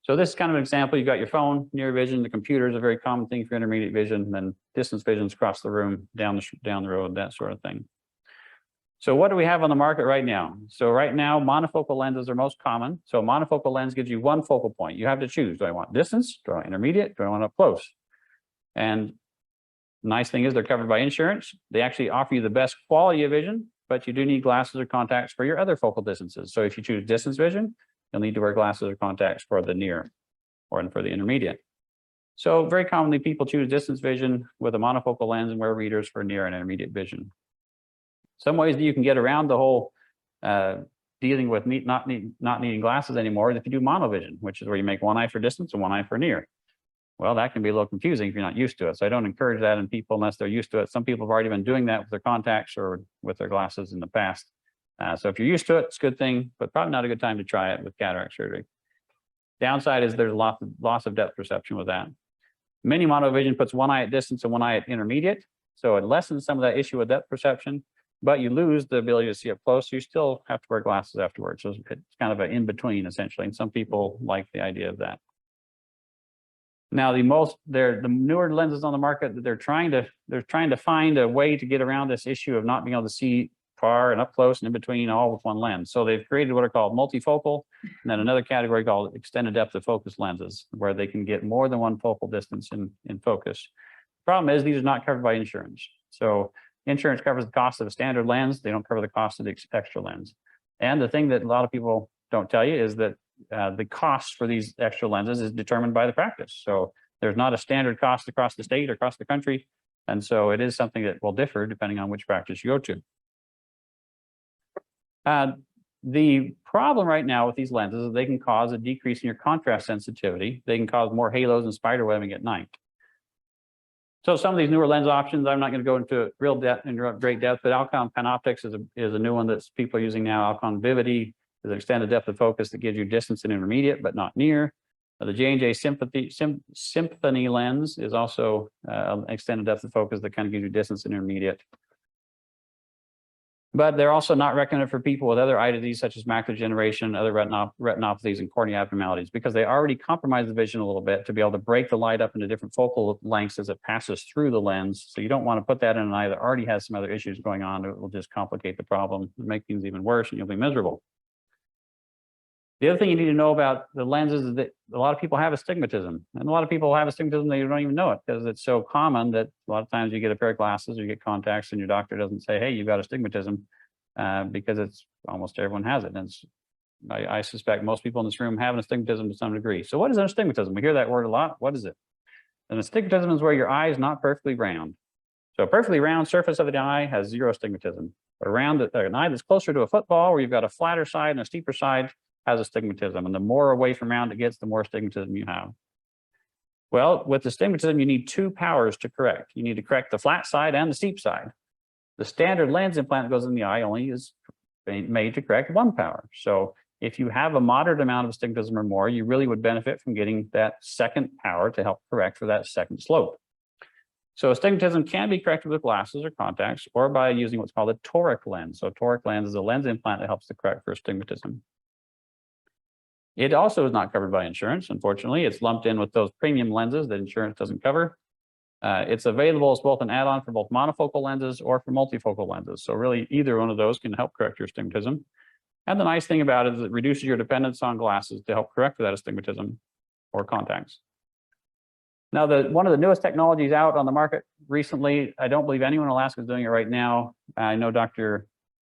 So this is kind of an example. You've got your phone, near vision, the computer is a very common thing for intermediate vision, and then distance visions across the room, down the road, that sort of thing. So what do we have on the market right now? So right now, monofocal lenses are most common. So a monofocal lens gives you one focal point. You have to choose. Do I want distance? Do I want intermediate? Do I want up close? And nice thing is they're covered by insurance. They actually offer you the best quality of vision, but you do need glasses or contacts for your other focal distances. So if you choose distance vision, you'll need to wear glasses or contacts for the near or for the intermediate. So very commonly people choose distance vision with a monofocal lens and wear readers for near and intermediate vision. Some ways that you can get around the whole dealing with not needing glasses anymore is if you do monovision, which is where you make one eye for distance and one eye for near. Well, that can be a little confusing if you're not used to it. So I don't encourage that in people unless they're used to it. Some people have already been doing that with their contacts or with their glasses in the past. So if you're used to it, it's a good thing, but probably not a good time to try it with cataract surgery. Downside is there's a loss of depth perception with that. Mini monovision puts one eye at distance and one eye at intermediate. So it lessens some of that issue with depth perception, but you lose the ability to see up close. So you still have to wear glasses afterwards. So it's kind of an in-between essentially. And some people like the idea of that. Now, the newer lenses on the market, they're trying to find a way to get around this issue of not being able to see far and up close and in between all with one lens. So they've created what are called multifocal, and then another category called extended depth of focus lenses, where they can get more than one focal distance in focus. Problem is, these are not covered by insurance. So insurance covers the cost of a standard lens. They don't cover the cost of the extra lens. And the thing that a lot of people don't tell you is that the cost for these extra lenses is determined by the practice. So there's not a standard cost across the state or across the country. And so it is something that will differ depending on which practice you go to. The problem right now with these lenses is they can cause a decrease in your contrast sensitivity. They can cause more halos and spider webbing at night. So some of these newer lens options, I'm not going to go into real depth and great depth, but Alcon Panoptics is a new one that people are using now. Alcon Vivity is an extended depth of focus that gives you distance and intermediate, but not near. The J&J Symphony lens is also an extended depth of focus that kind of gives you distance and intermediate. But they're also not recommended for people with other eye disease such as macular degeneration, other retinopathies, and cornea abnormalities, because they already compromise the vision a little bit to be able to break the light up into different focal lengths as it passes through the lens. So you don't want to put that in an eye that already has some other issues going on. It will just complicate the problem, make things even worse, and you'll be miserable. The other thing you need to know about the lenses is that a lot of people have astigmatism, and a lot of people have astigmatism, they don't even know it because it's so common that a lot of times you get a pair of glasses or you get contacts and your doctor doesn't say, hey, you've got astigmatism, because it's almost everyone has it. And I suspect most people in this room have an astigmatism to some degree. So what is an astigmatism? We hear that word a lot. What is it? An astigmatism is where your eye is not perfectly round. So a perfectly round surface of the eye has zero astigmatism. An eye that's closer to a football where you've got a flatter side and a steeper side has astigmatism, and the more away from round it gets, the more astigmatism you have. Well, with astigmatism, you need two powers to correct. You need to correct the flat side and the steep side. The standard lens implant that goes in the eye only is made to correct one power. So if you have a moderate amount of astigmatism or more, you really would benefit from getting that second power to help correct for that second slope. So astigmatism can be corrected with glasses or contacts or by using what's called a toric lens. So a toric lens is a lens implant that helps to correct for astigmatism. It also is not covered by insurance, unfortunately. It's lumped in with those premium lenses that insurance doesn't cover. It's available as both an add-on for both monofocal lenses or for multifocal lenses. So really either one of those can help correct your astigmatism. And the nice thing about it is it reduces your dependence on glasses to help correct for that astigmatism or contacts. Now, one of the newest technologies out on the market recently, I don't believe anyone in Alaska is doing it right now. I know a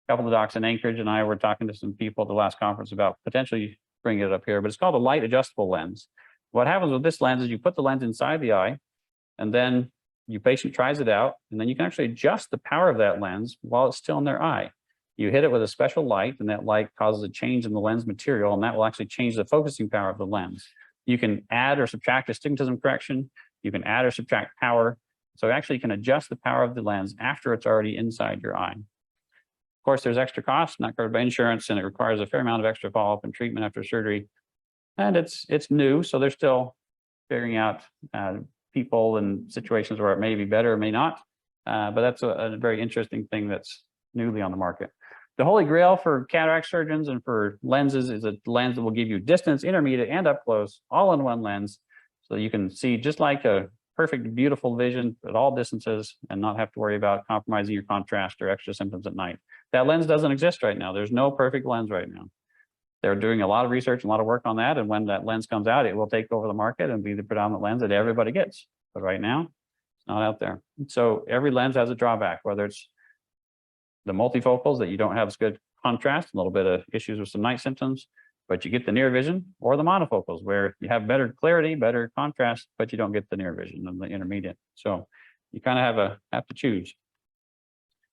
couple of docs in Anchorage and I were talking to some people at the last conference about potentially bringing it up here, but it's called a light adjustable lens. What happens with this lens is you put the lens inside the eye and then your patient tries it out, and then you can actually adjust the power of that lens while it's still in their eye. You hit it with a special light, and that light causes a change in the lens material, and that will actually change the focusing power of the lens. You can add or subtract astigmatism correction. You can add or subtract power. So actually you can adjust the power of the lens after it's already inside your eye. Of course, there's extra costs, not covered by insurance, and it requires a fair amount of extra follow-up and treatment after surgery. And it's new, so they're still figuring out people and situations where it may be better or may not. But that's a very interesting thing that's newly on the market. The holy grail for cataract surgeons and for lenses is a lens that will give you distance, intermediate, and up close, all in one lens. So you can see just like a perfect, beautiful vision at all distances and not have to worry about compromising your contrast or extra symptoms at night. That lens doesn't exist right now. There's no perfect lens right now. They're doing a lot of research and a lot of work on that. And when that lens comes out, it will take over the market and be the predominant lens that everybody gets. But right now, it's not out there. So every lens has a drawback, whether it's the multifocals that you don't have as good contrast, a little bit of issues with some night symptoms, but you get the near vision, or the monofocals where you have better clarity, better contrast, but you don't get the near vision and the intermediate. So you kind of have to choose.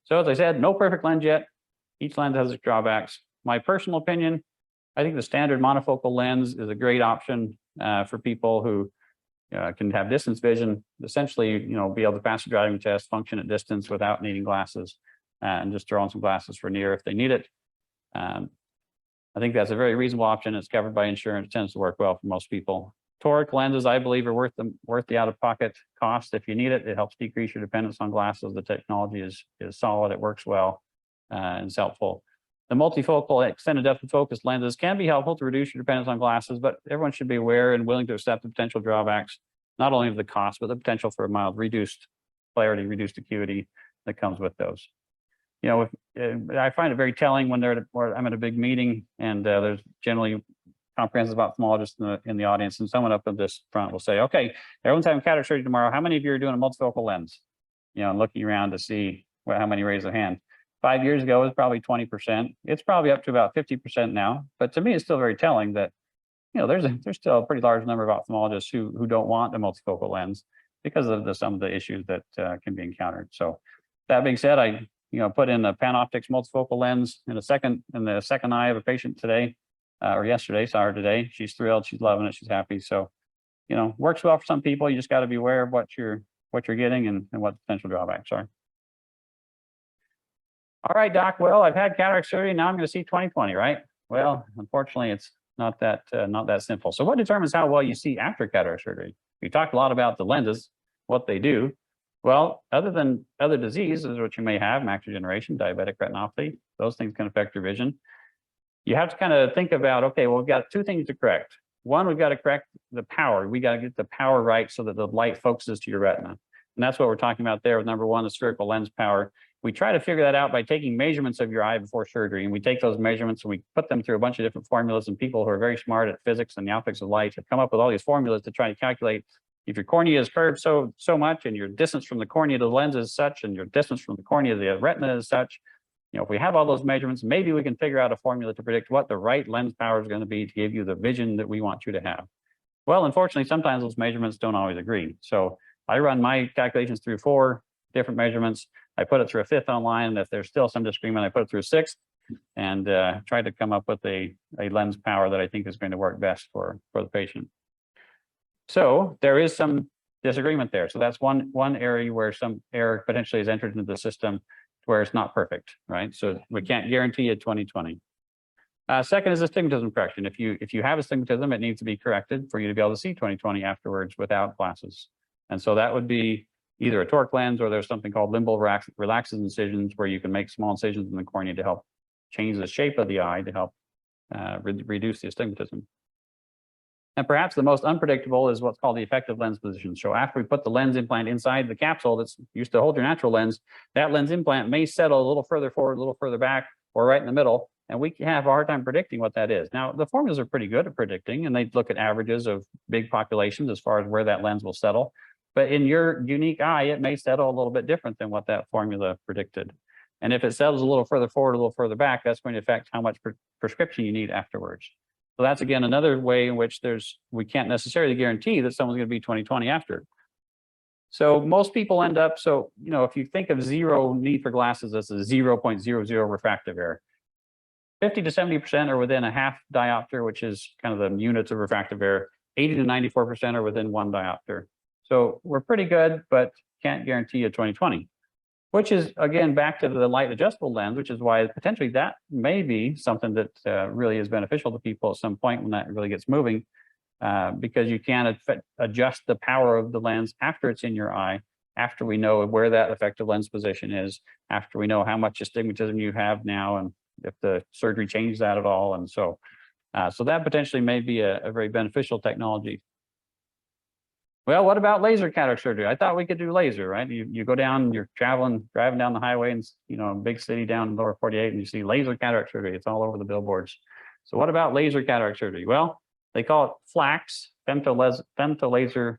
So as I said, no perfect lens yet. Each lens has its drawbacks. My personal opinion, I think the standard monofocal lens is a great option for people who can have distance vision, essentially, be able to pass the driving test, function at distance without needing glasses, and just throw on some glasses for near if they need it. I think that's a very reasonable option. It's covered by insurance, tends to work well for most people. Toric lenses, I believe, are worth the out-of-pocket cost if you need it. It helps decrease your dependence on glasses. The technology is solid, it works well, and it's helpful. The multifocal extended depth of focus lenses can be helpful to reduce your dependence on glasses, but everyone should be aware and willing to accept the potential drawbacks, not only of the cost, but the potential for a mild reduced clarity, reduced acuity that comes with those. I find it very telling when I'm at a big meeting and there's generally comprehensive ophthalmologists in the audience, and someone up at this front will say, okay, everyone's having cataract surgery tomorrow. How many of you are doing a multifocal lens? And looking around to see how many raise their hand. 5 years ago, it was probably 20%. It's probably up to about 50% now. But to me, it's still very telling that, there's still a pretty large number of ophthalmologists who don't want a multifocal lens because of some of the issues that can be encountered. So that being said, I put in a PanOptix multifocal lens in the second eye of a patient today, or yesterday, saw her today. She's thrilled, she's loving it, she's happy. So, works well for some people. You just got to be aware of what you're getting and what the potential drawbacks are. All right, doc. Well, I've had cataract surgery. Now I'm going to see 20/20, right? Well, unfortunately, it's not that simple. So what determines how well you see after cataract surgery? We talked a lot about the lenses, what they do. Well, other than other diseases, which you may have, macular degeneration, diabetic retinopathy, those things can affect your vision. You have to kind of think about, okay, well, we've got two things to correct. One, we've got to correct the power. We got to get the power right so that the light focuses to your retina. And that's what we're talking about there with number one, the spherical lens power. We try to figure that out by taking measurements of your eye before surgery. And we take those measurements and we put them through a bunch of different formulas, and people who are very smart at physics and the optics of light have come up with all these formulas to try to calculate if your cornea is curved so much and your distance from the cornea to the lens is such and your distance from the cornea to the retina is such. If we have all those measurements, maybe we can figure out a formula to predict what the right lens power is going to be to give you the vision that we want you to have. Well, unfortunately, sometimes those measurements don't always agree. So I run my calculations through 4 different measurements. I put it through a 5th online, and if there's still some disagreement, I put it through a 6th and try to come up with a lens power that I think is going to work best for the patient. So there is some disagreement there. So that's one area where some error potentially has entered into the system where it's not perfect, right? So we can't guarantee it 2020. Second is astigmatism correction. If you have astigmatism, it needs to be corrected for you to be able to see 2020 afterwards without glasses. And so that would be either a toric lens or there's something called limbal relaxed incisions where you can make small incisions in the cornea to help change the shape of the eye to help reduce the astigmatism. And perhaps the most unpredictable is what's called the effective lens position. So after we put the lens implant inside the capsule that's used to hold your natural lens, that lens implant may settle a little further forward, a little further back, or right in the middle. And we have a hard time predicting what that is. Now, the formulas are pretty good at predicting, and they look at averages of big populations as far as where that lens will settle. But in your unique eye, it may settle a little bit different than what that formula predicted. And if it settles a little further forward, a little further back, that's going to affect how much prescription you need afterwards. So that's, again, another way in which we can't necessarily guarantee that someone's going to be 20/20 after. So most people end up, if you think of zero need for glasses as a 0.00 refractive error, 50 to 70% are within a half diopter, which is kind of the units of refractive error. 80 to 94% are within 1 diopter. So we're pretty good, but can't guarantee a 20/20. Which is, again, back to the light adjustable lens, which is why potentially that may be something that really is beneficial to people at some point when that really gets moving, because you can adjust the power of the lens after it's in your eye, after we know where that effective lens position is, after we know how much astigmatism you have now, and if the surgery changes that at all. And so that potentially may be a very beneficial technology. Well, what about laser cataract surgery? I thought we could do laser, right? You go down, you're driving down the highway in, a big city down in lower 48, and you see laser cataract surgery. It's all over the billboards. So what about laser cataract surgery? Well, they call it FLACS, femtolaser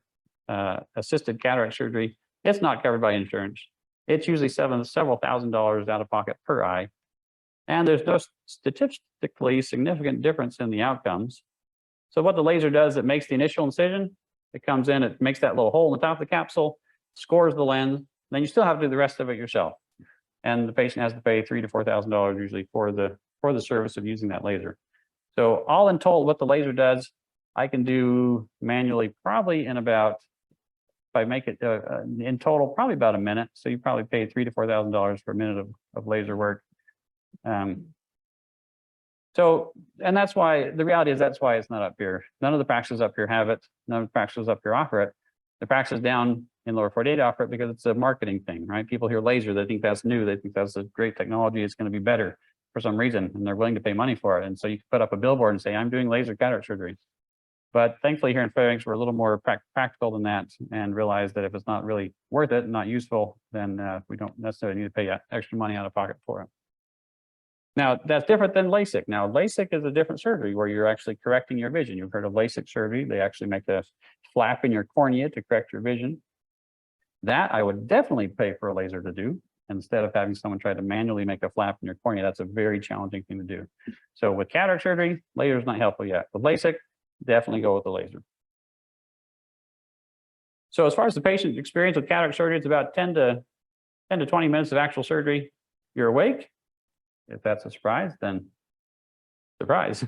assisted cataract surgery. It's not covered by insurance. It's usually several $1,000s out of pocket per eye. And there's no statistically significant difference in the outcomes. So what the laser does, it makes the initial incision. It comes in, it makes that little hole in the top of the capsule, scores the lens, then you still have to do the rest of it yourself. And the patient has to pay $3,000 to $4,000 usually for the service of using that laser. So all in total, what the laser does, I can do manually probably in about, if I make it in total, probably about a minute. So you probably pay $3,000 to $4,000 for a minute of laser work. And that's why, the reality is that's why it's not up here. None of the practices up here have it. None of the practices up here offer it. The practices down in lower 48 offer it because it's a marketing thing, right? People hear laser, they think that's new. They think that's a great technology. It's going to be better for some reason, and they're willing to pay money for it. And so you can put up a billboard and say, I'm doing laser cataract surgery. But thankfully here in Fairbanks, we're a little more practical than that and realize that if it's not really worth it and not useful, then we don't necessarily need to pay extra money out of pocket for it. Now, that's different than LASIK. Now, LASIK is a different surgery where you're actually correcting your vision. You've heard of LASIK surgery. They actually make a flap in your cornea to correct your vision. That I would definitely pay for a laser to do instead of having someone try to manually make a flap in your cornea. That's a very challenging thing to do. So with cataract surgery, laser is not helpful yet. With LASIK, definitely go with the laser. So as far as the patient experience with cataract surgery, it's about 10 to 20 minutes of actual surgery. You're awake. If that's a surprise, then surprise.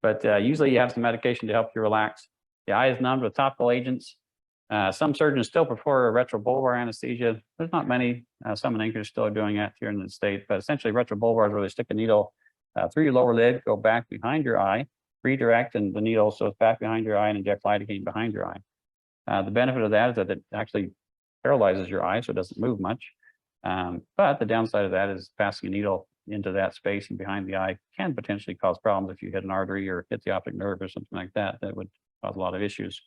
But usually you have some medication to help you relax. The eye is numbed with topical agents. Some surgeons still prefer a retrobulbar anesthesia. There's not many. Some in Anchorage still are doing that here in the state. But essentially, retrobulbar is where they stick a needle through your lower lid, go back behind your eye, redirect, and the needle so it's back behind your eye and inject lidocaine behind your eye. The benefit of that is that it actually paralyzes your eye, so it doesn't move much. But the downside of that is passing a needle into that space and behind the eye can potentially cause problems if you hit an artery or hit the optic nerve or something like that. That would cause a lot of issues.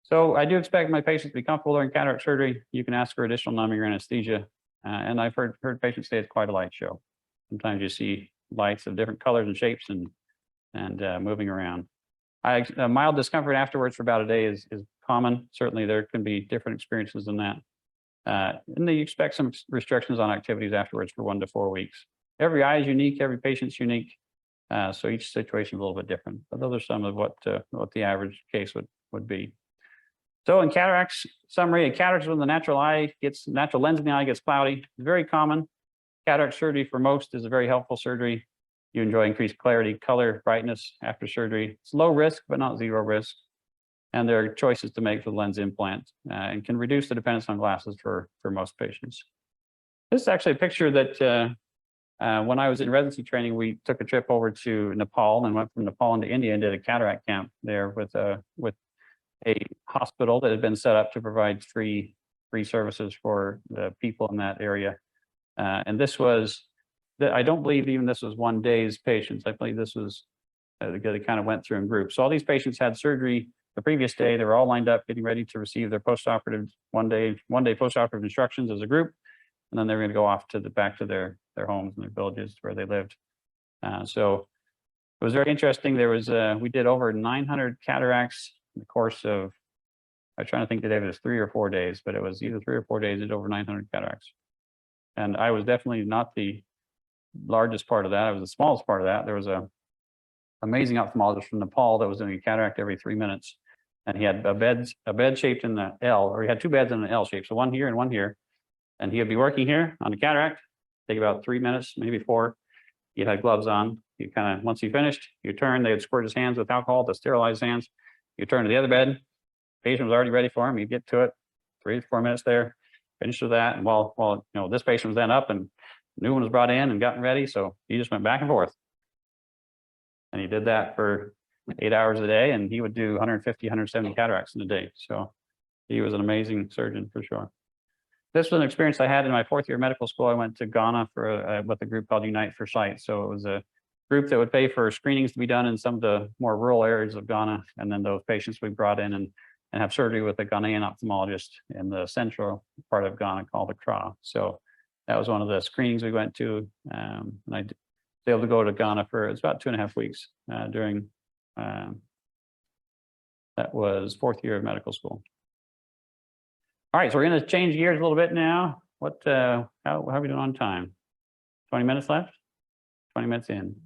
So I do expect my patients to be comfortable during cataract surgery. You can ask for additional numbing or anesthesia. And I've heard patients say it's quite a light show. Sometimes you see lights of different colors and shapes and moving around. Mild discomfort afterwards for about a day is common. Certainly there can be different experiences than that. And then you expect some restrictions on activities afterwards for 1 to 4 weeks. Every eye is unique, every patient's unique. So each situation is a little bit different, but those are some of what the average case would be. So in cataracts, summary, a cataract is when the natural lens in the eye gets cloudy. It's very common. Cataract surgery for most is a very helpful surgery. You enjoy increased clarity, color, brightness after surgery. It's low risk, but not zero risk. And there are choices to make for the lens implant and can reduce the dependence on glasses for most patients. This is actually a picture that when I was in residency training, we took a trip over to Nepal and went from Nepal into India and did a cataract camp there with a hospital that had been set up to provide free services for the people in that area. And this was, I don't believe even this was one day's patients. I believe this was, they kind of went through in groups. So all these patients had surgery the previous day. They were all lined up, getting ready to receive their postoperative one day postoperative instructions as a group. And then they were going to go off to back to their homes and their villages where they lived. So it was very interesting. There was, we did over 900 cataracts in the course of, I'm trying to think today if it was 3 or 4 days, but it was either 3 or 4 days, did over 900 cataracts. And I was definitely not the largest part of that. I was the smallest part of that. There was a amazing ophthalmologist from Nepal that was doing a cataract every 3 minutes. And he had a bed shaped in the L, or he had 2 beds in an L shape. So one here and one here. And he would be working here on the cataract, take about 3 minutes, maybe 4. He had gloves on. You kind of, once he finished, you turn, they would squirt his hands with alcohol to sterilize his hands. You turn to the other bed, patient was already ready for him. You get to it, 3 to 4 minutes there, finished with that. And while this patient was then up and new one was brought in and gotten ready. So he just went back and forth. And he did that for 8 hours a day, and he would do 150, 170 cataracts in a day. So he was an amazing surgeon for sure. This was an experience I had in my 4th year of medical school. I went to Ghana for with a group called Unite for Sight. So it was a group that would pay for screenings to be done in some of the more rural areas of Ghana. And then those patients we brought in and have surgery with a Ghanaian ophthalmologist in the central part of Ghana called Accra. So that was one of the screenings we went to. And I was able to go to Ghana for, it's about 2.5 weeks during, that was 4th year of medical school. All right, so we're going to change gears a little bit now. What, how are we doing on time? 20 minutes left? 20 minutes in.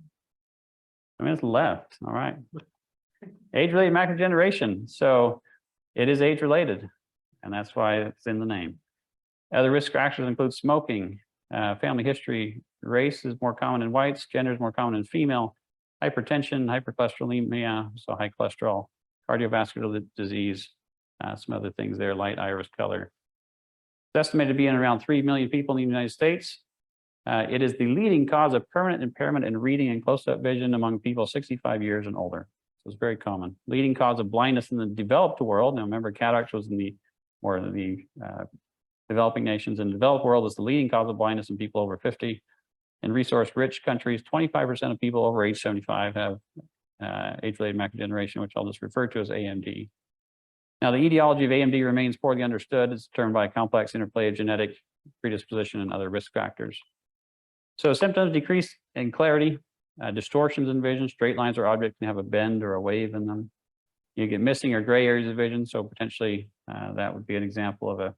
20 minutes left. All right. Age-related macular degeneration. So it is age-related, and that's why it's in the name. Other risk factors include smoking, family history, race is more common in whites, gender is more common in female, hypertension, hypercholesterolemia, so high cholesterol, cardiovascular disease, some other things there, light iris color. It's estimated to be in around 3 million people in the United States. It is the leading cause of permanent impairment in reading and close-up vision among people 65 years and older. So it's very common. Leading cause of blindness in the developed world. Now remember, cataracts was in the developing nations. In the developed world is the leading cause of blindness in people over 50. In resource-rich countries, 25% of people over age 75 have age-related macular degeneration, which I'll just refer to as AMD. Now, the etiology of AMD remains poorly understood. It's determined by a complex interplay of genetic predisposition and other risk factors. So symptoms decrease in clarity, distortions in vision, straight lines or objects can have a bend or a wave in them. You get missing or gray areas of vision. So potentially that would be an example of a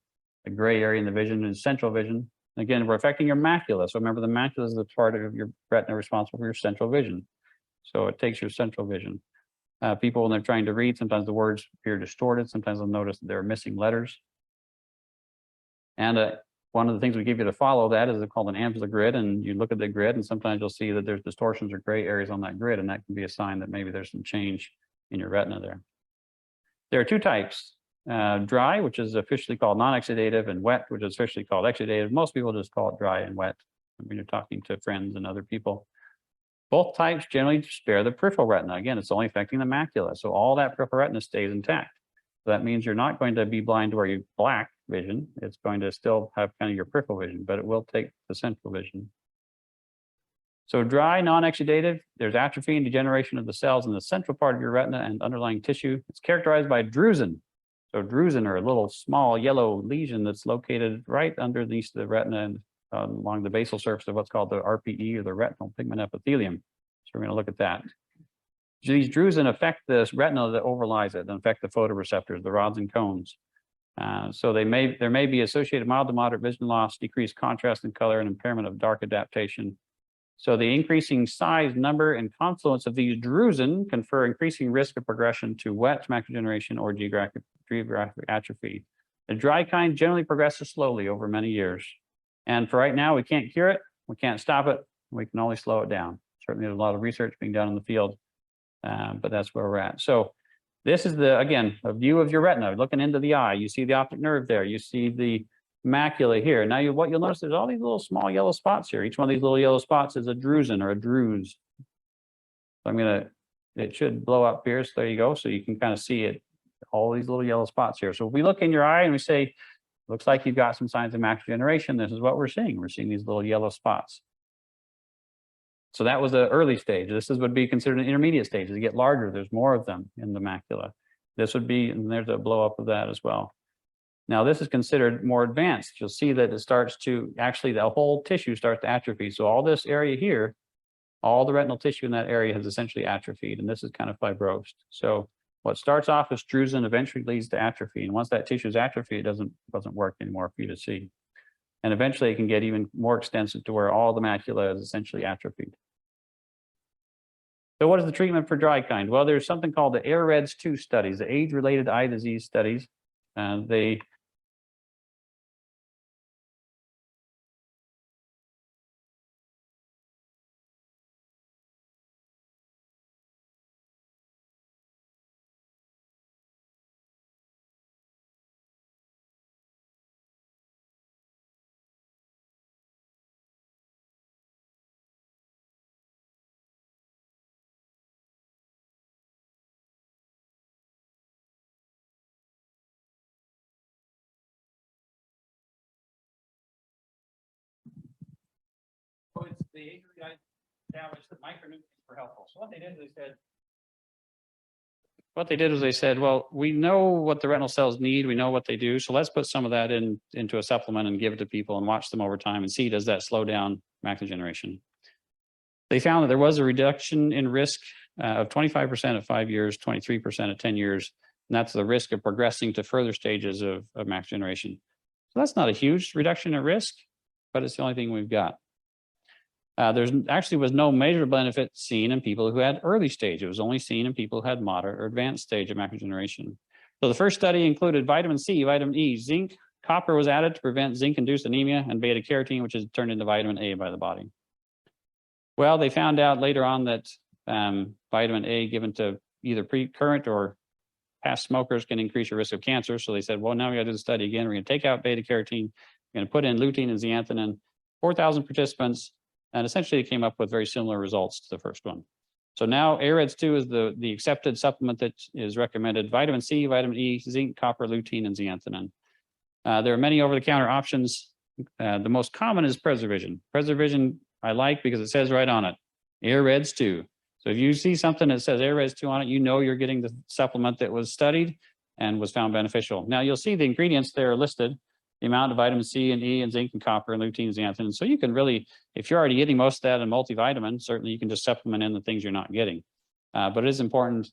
gray area in the vision and central vision. Again, we're affecting your macula. So remember, the macula is the part of your retina responsible for your central vision. So it takes your central vision. People, when they're trying to read, sometimes the words appear distorted. Sometimes they'll notice that they're missing letters. And one of the things we give you to follow that is called an ampulla grid. And you look at the grid, and sometimes you'll see that there's distortions or gray areas on that grid. And that can be a sign that maybe there's some change in your retina there. There are 2 types, dry, which is officially called non-exudative, and wet, which is officially called exudative. Most people just call it dry and wet when you're talking to friends and other people. Both types generally spare the peripheral retina. Again, it's only affecting the macula. So all that peripheral retina stays intact. So that means you're not going to be blind to where you black vision. It's going to still have kind of your peripheral vision, but it will take the central vision. So dry, non-exudative, there's atrophy and degeneration of the cells in the central part of your retina and underlying tissue. It's characterized by drusen. So drusen are a little small yellow lesion that's located right underneath the retina and along the basal surface of what's called the RPE, or the retinal pigment epithelium. So we're going to look at that. These drusen affect the retina that overlies it and affect the photoreceptors, the rods and cones. So there may be associated mild to moderate vision loss, decreased contrast and color, and impairment of dark adaptation. So the increasing size, number, and confluence of these drusen confer increasing risk of progression to wet macular degeneration or geographic atrophy. The dry kind generally progresses slowly over many years. And for right now, we can't cure it, we can't stop it, we can only slow it down. Certainly there's a lot of research being done in the field, but that's where we're at. So This is again, a view of your retina, looking into the eye. You see the optic nerve there. You see the macula here. Now, what you'll notice, there's all these little small yellow spots here. Each one of these little yellow spots is a drusen or a druze. So it should blow up here. So there you go. So you can kind of see it, all these little yellow spots here. So if we look in your eye and we say, looks like you've got some signs of macular degeneration, this is what we're seeing. We're seeing these little yellow spots. So that was the early stage. This would be considered an intermediate stage. As you get larger, there's more of them in the macula. This would be, and there's a blow up of that as well. Now, this is considered more advanced. You'll see that it starts to, actually, the whole tissue starts to atrophy. So all this area here, all the retinal tissue in that area has essentially atrophied, and this is kind of fibrosed. So what starts off as drusen eventually leads to atrophy. And once that tissue is atrophy, it doesn't work anymore for you to see. And eventually it can get even more extensive to where all the macula is essentially atrophied. So what is the treatment for dry kind? Well, there's something called the AREDS2 studies, the age-related eye disease studies. They it's the age-related established that micronutrients were helpful. So what they did was they said, well, we know what the retinal cells need. We know what they do. So let's put some of that into a supplement and give it to people and watch them over time and see, does that slow down macular degeneration? They found that there was a reduction in risk of 25% at 5 years, 23% at 10 years. And that's the risk of progressing to further stages of macular degeneration. So that's not a huge reduction in risk, but it's the only thing we've got. There's actually was no measurable benefit seen in people who had early stage. It was only seen in people who had moderate or advanced stage of macular degeneration. So the first study included vitamin C, vitamin E, zinc, copper was added to prevent zinc-induced anemia, and beta carotene, which is turned into vitamin A by the body. Well, they found out later on that vitamin A given to either current or past smokers can increase your risk of cancer. So they said, well, now we got to do the study again. We're going to take out beta carotene. We're going to put in lutein and zeaxanthin, 4,000 participants. And essentially it came up with very similar results to the first one. So now AREDS2 is the accepted supplement that is recommended: vitamin C, vitamin E, zinc, copper, lutein, and zeaxanthin. There are many over-the-counter options. The most common is Preservision. Preservision I like because it says right on it, AREDS2. So if you see something that says AREDS2 on it, you know you're getting the supplement that was studied and was found beneficial. Now you'll see the ingredients there listed, the amount of vitamin C and E and zinc and copper and lutein and zeaxanthin. So you can really, if you're already getting most of that in multivitamin, certainly you can just supplement in the things you're not getting. But it is important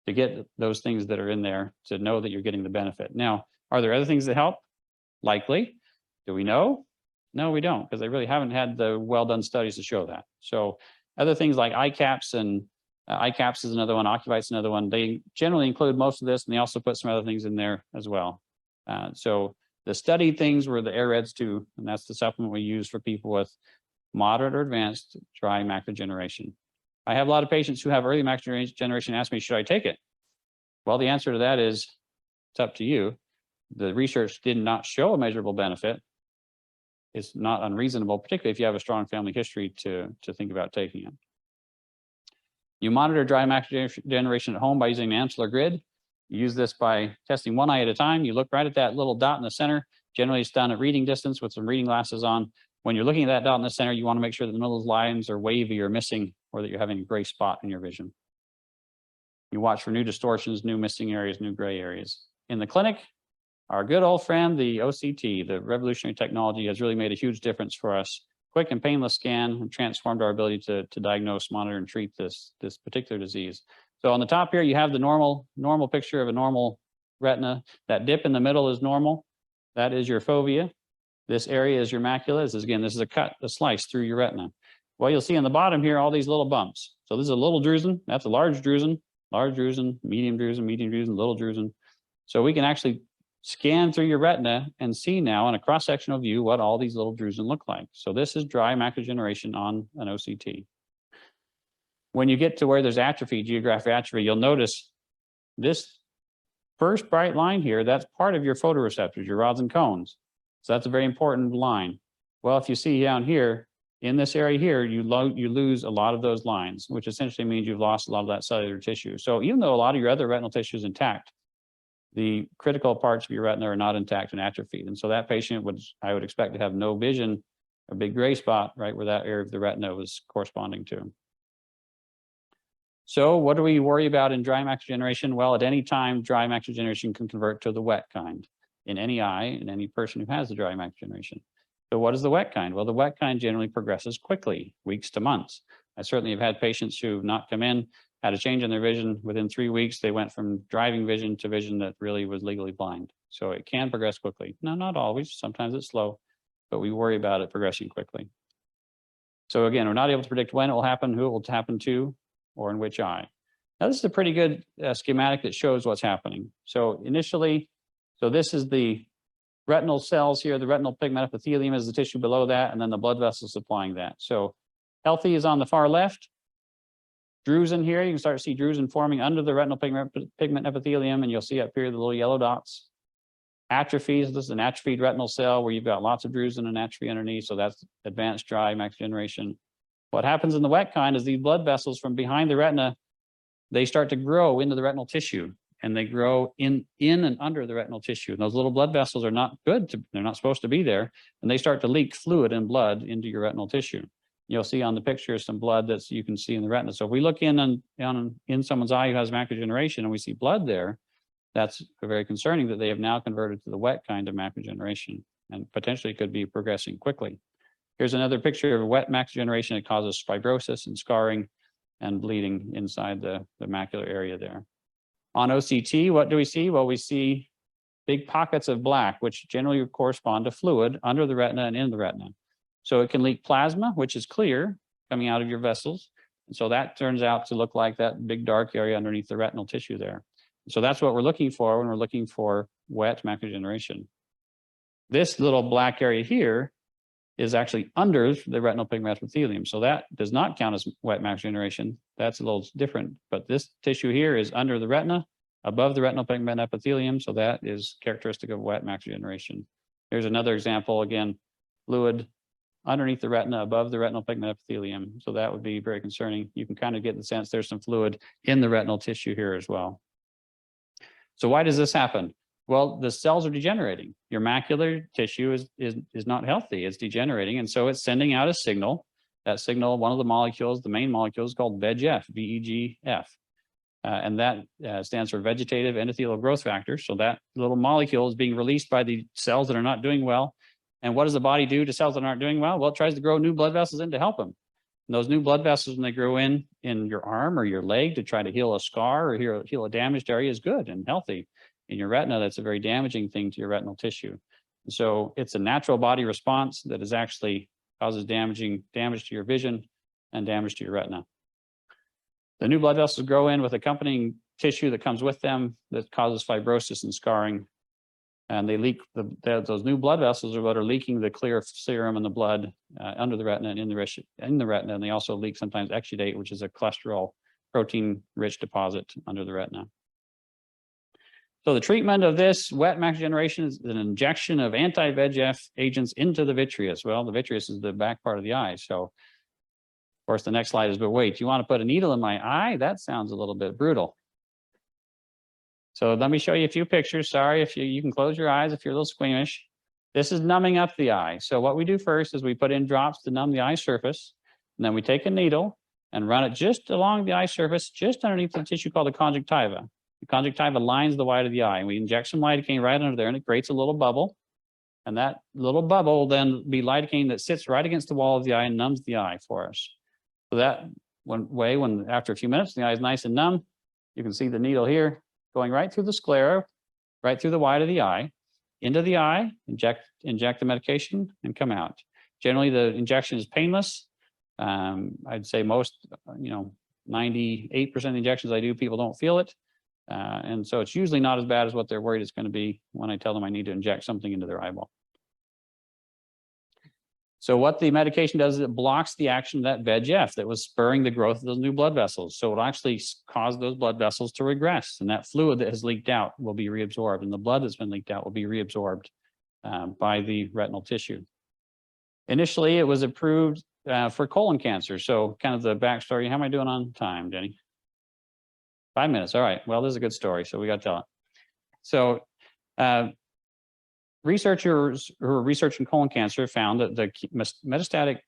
to get those things that are in there to know that you're getting the benefit. Now, are there other things that help? Likely. Do we know? No, we don't, because they really haven't had the well-done studies to show that. So other things like eye caps, and eye caps is another one, Ocuvite's another one. They generally include most of this, and they also put some other things in there as well. So the studied things were the AREDS2, and that's the supplement we use for people with moderate or advanced dry macular degeneration. I have a lot of patients who have early macular degeneration ask me, should I take it? Well, the answer to that is, it's up to you. The research did not show a measurable benefit. It's not unreasonable, particularly if you have a strong family history, to think about taking it. You monitor dry macular degeneration at home by using an Amsler grid. You use this by testing one eye at a time. You look right at that little dot in the center. Generally, it's done at reading distance with some reading glasses on. When you're looking at that dot in the center, you want to make sure that the middle of those lines are wavy or missing, or that you're having a gray spot in your vision. You watch for new distortions, new missing areas, new gray areas. In the clinic, our good old friend, the OCT, the revolutionary technology, has really made a huge difference for us. Quick and painless scan and transformed our ability to diagnose, monitor, and treat this particular disease. So on the top here, you have the normal picture of a normal retina. That dip in the middle is normal. That is your fovea. This area is your macula. This is a cut, a slice through your retina. Well, you'll see on the bottom here, all these little bumps. So this is a little drusen. That's a large drusen, medium drusen, little drusen. So we can actually scan through your retina and see now in a cross-sectional view what all these little drusen look like. So this is dry macular degeneration on an OCT. When you get to where there's atrophy, geographic atrophy, you'll notice this first bright line here, that's part of your photoreceptors, your rods and cones. So that's a very important line. Well, if you see down here, in this area here, you lose a lot of those lines, which essentially means you've lost a lot of that cellular tissue. So even though a lot of your other retinal tissue is intact, the critical parts of your retina are not intact and atrophied. And so that patient I would expect to have no vision, a big gray spot right where that area of the retina was corresponding to. So what do we worry about in dry macular degeneration? Well, at any time, dry macular degeneration can convert to the wet kind in any eye, in any person who has the dry macular degeneration. So what is the wet kind? Well, the wet kind generally progresses quickly, weeks to months. I certainly have had patients who've not come in, had a change in their vision. Within 3 weeks, they went from driving vision to vision that really was legally blind. So it can progress quickly. No, not always. Sometimes it's slow, but we worry about it progressing quickly. So again, we're not able to predict when it will happen, who it will happen to, or in which eye. Now, this is a pretty good schematic that shows what's happening. So initially, this is the retinal cells here. The retinal pigment epithelium is the tissue below that, and then the blood vessels supplying that. So healthy is on the far left. Drusen here, you can start to see drusen forming under the retinal pigment epithelium, and you'll see up here the little yellow dots. Atrophies, this is an atrophied retinal cell where you've got lots of drusen and atrophy underneath, so that's advanced dry macular degeneration. What happens in the wet kind is these blood vessels from behind the retina, they start to grow into the retinal tissue, and they grow in and under the retinal tissue. And those little blood vessels are not good, they're not supposed to be there, and they start to leak fluid and blood into your retinal tissue. You'll see on the picture some blood that you can see in the retina. So if we look in someone's eye who has macular degeneration and we see blood there, that's very concerning that they have now converted to the wet kind of macular degeneration and potentially could be progressing quickly. Here's another picture of wet macular degeneration. It causes fibrosis and scarring and bleeding inside the macular area there. On OCT, what do we see? Well, we see big pockets of black, which generally correspond to fluid under the retina and in the retina. So it can leak plasma, which is clear, coming out of your vessels. And so that turns out to look like that big dark area underneath the retinal tissue there. So that's what we're looking for when we're looking for wet macular degeneration. This little black area here is actually under the retinal pigment epithelium. So that does not count as wet macular degeneration. That's a little different, but this tissue here is under the retina, above the retinal pigment epithelium. So that is characteristic of wet macular degeneration. Here's another example, again, fluid underneath the retina, above the retinal pigment epithelium. So that would be very concerning. You can kind of get the sense there's some fluid in the retinal tissue here as well. So why does this happen? Well, the cells are degenerating. Your macular tissue is not healthy, it's degenerating. And so it's sending out a signal. That signal, one of the molecules, the main molecule is called VEGF, VEGF. And that stands for vegetative endothelial growth factor. So that little molecule is being released by the cells that are not doing well. And what does the body do to cells that aren't doing well? Well, it tries to grow new blood vessels in to help them. And those new blood vessels, when they grow in your arm or your leg to try to heal a scar or heal a damaged area, is good and healthy. In your retina, that's a very damaging thing to your retinal tissue. And so it's a natural body response that is actually causes damage to your vision and damage to your retina. The new blood vessels grow in with accompanying tissue that comes with them that causes fibrosis and scarring. And they leak, those new blood vessels are what are leaking the clear serum in the blood under the retina and in the retina. And they also leak sometimes exudate, which is a cholesterol protein-rich deposit under the retina. So the treatment of this wet macular degeneration is an injection of anti-VEGF agents into the vitreous. Well, the vitreous is the back part of the eye. So, of course, the next slide is, but wait, you want to put a needle in my eye? That sounds a little bit brutal. So let me show you a few pictures. Sorry, if you can close your eyes if you're a little squeamish. This is numbing up the eye. So what we do first is we put in drops to numb the eye surface. And then we take a needle and run it just along the eye surface, just underneath the tissue called the conjunctiva. The conjunctiva lines the white of the eye. And we inject some lidocaine right under there, and it creates a little bubble. And that little bubble will then be lidocaine that sits right against the wall of the eye and numbs the eye for us. So that one way, when after a few minutes, the eye is nice and numb, you can see the needle here going right through the sclera, right through the white of the eye, into the eye, inject the medication, and come out. Generally, the injection is painless. I'd say most, 98% of the injections I do, people don't feel it. And so it's usually not as bad as what they're worried it's going to be when I tell them I need to inject something into their eyeball. So what the medication does is it blocks the action of that VEGF that was spurring the growth of those new blood vessels. So it actually cause those blood vessels to regress, and that fluid that has leaked out will be reabsorbed, and the blood that's been leaked out will be reabsorbed by the retinal tissue. Initially, it was approved for colon cancer. So kind of the backstory. How am I doing on time, Jenny? 5 minutes. All right. Well, this is a good story, so we got to tell it. So researchers who are researching colon cancer found that the metastatic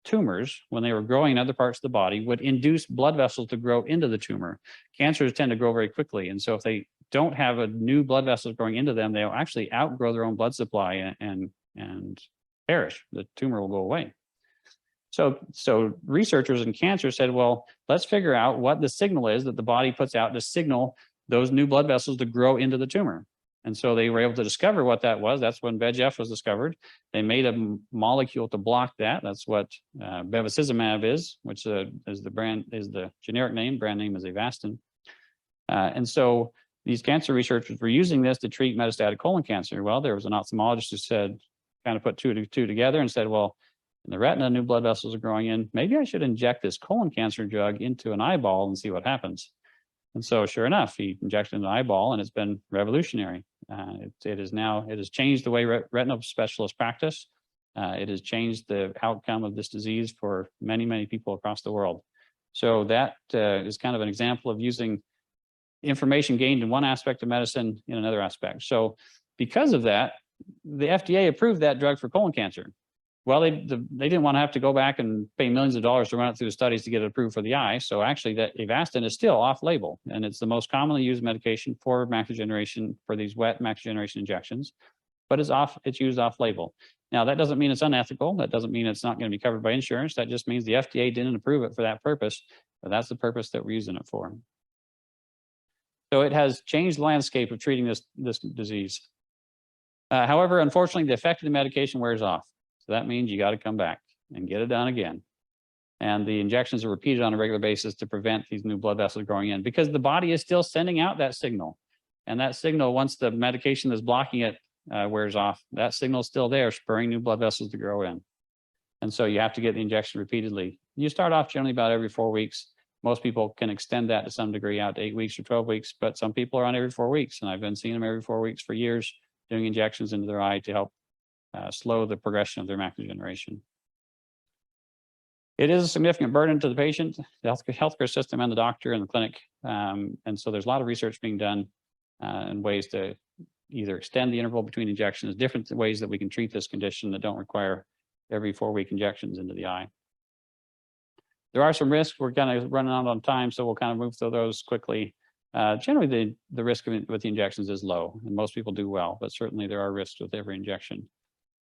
tumors, when they were growing in other parts of the body, would induce blood vessels to grow into the tumor. Cancers tend to grow very quickly. And so if they don't have a new blood vessels growing into them, they'll actually outgrow their own blood supply and perish. The tumor will go away. So researchers in cancer said, well, let's figure out what the signal is that the body puts out to signal those new blood vessels to grow into the tumor. And so they were able to discover what that was. That's when VEGF was discovered. They made a molecule to block that. That's what bevacizumab is, which is the generic name. Brand name is Avastin. And so these cancer researchers were using this to treat metastatic colon cancer. Well, there was an ophthalmologist who said, kind of put two together and said, well, in the retina, new blood vessels are growing in. Maybe I should inject this colon cancer drug into an eyeball and see what happens. And so sure enough, he injected an eyeball, and it's been revolutionary. It has changed the way retinal specialists practice. It has changed the outcome of this disease for many, many people across the world. So that is kind of an example of using information gained in one aspect of medicine in another aspect. So because of that, the FDA approved that drug for colon cancer. Well, they didn't want to have to go back and pay millions of dollars to run it through the studies to get it approved for the eye. So actually that Avastin is still off-label, and it's the most commonly used medication for macular degeneration, for these wet macular degeneration injections, but it's used off-label. Now, that doesn't mean it's unethical. That doesn't mean it's not going to be covered by insurance. That just means the FDA didn't approve it for that purpose, but that's the purpose that we're using it for. So it has changed the landscape of treating this disease. However, unfortunately, the effect of the medication wears off. So that means you got to come back and get it done again. And the injections are repeated on a regular basis to prevent these new blood vessels growing in, because the body is still sending out that signal. And that signal, once the medication that's blocking it wears off, that signal is still there, spurring new blood vessels to grow in. And so you have to get the injection repeatedly. You start off generally about every 4 weeks. Most people can extend that to some degree out to 8 weeks or 12 weeks, but some people are on every 4 weeks. And I've been seeing them every 4 weeks for years, doing injections into their eye to help slow the progression of their macular degeneration. It is a significant burden to the patient, the healthcare system, and the doctor and the clinic. And so there's a lot of research being done and ways to either extend the interval between injections, different ways that we can treat this condition that don't require every 4-week injections into the eye. There are some risks. We're kind of running out on time, so we'll kind of move through those quickly. Generally, the risk with the injections is low, and most people do well, but certainly there are risks with every injection.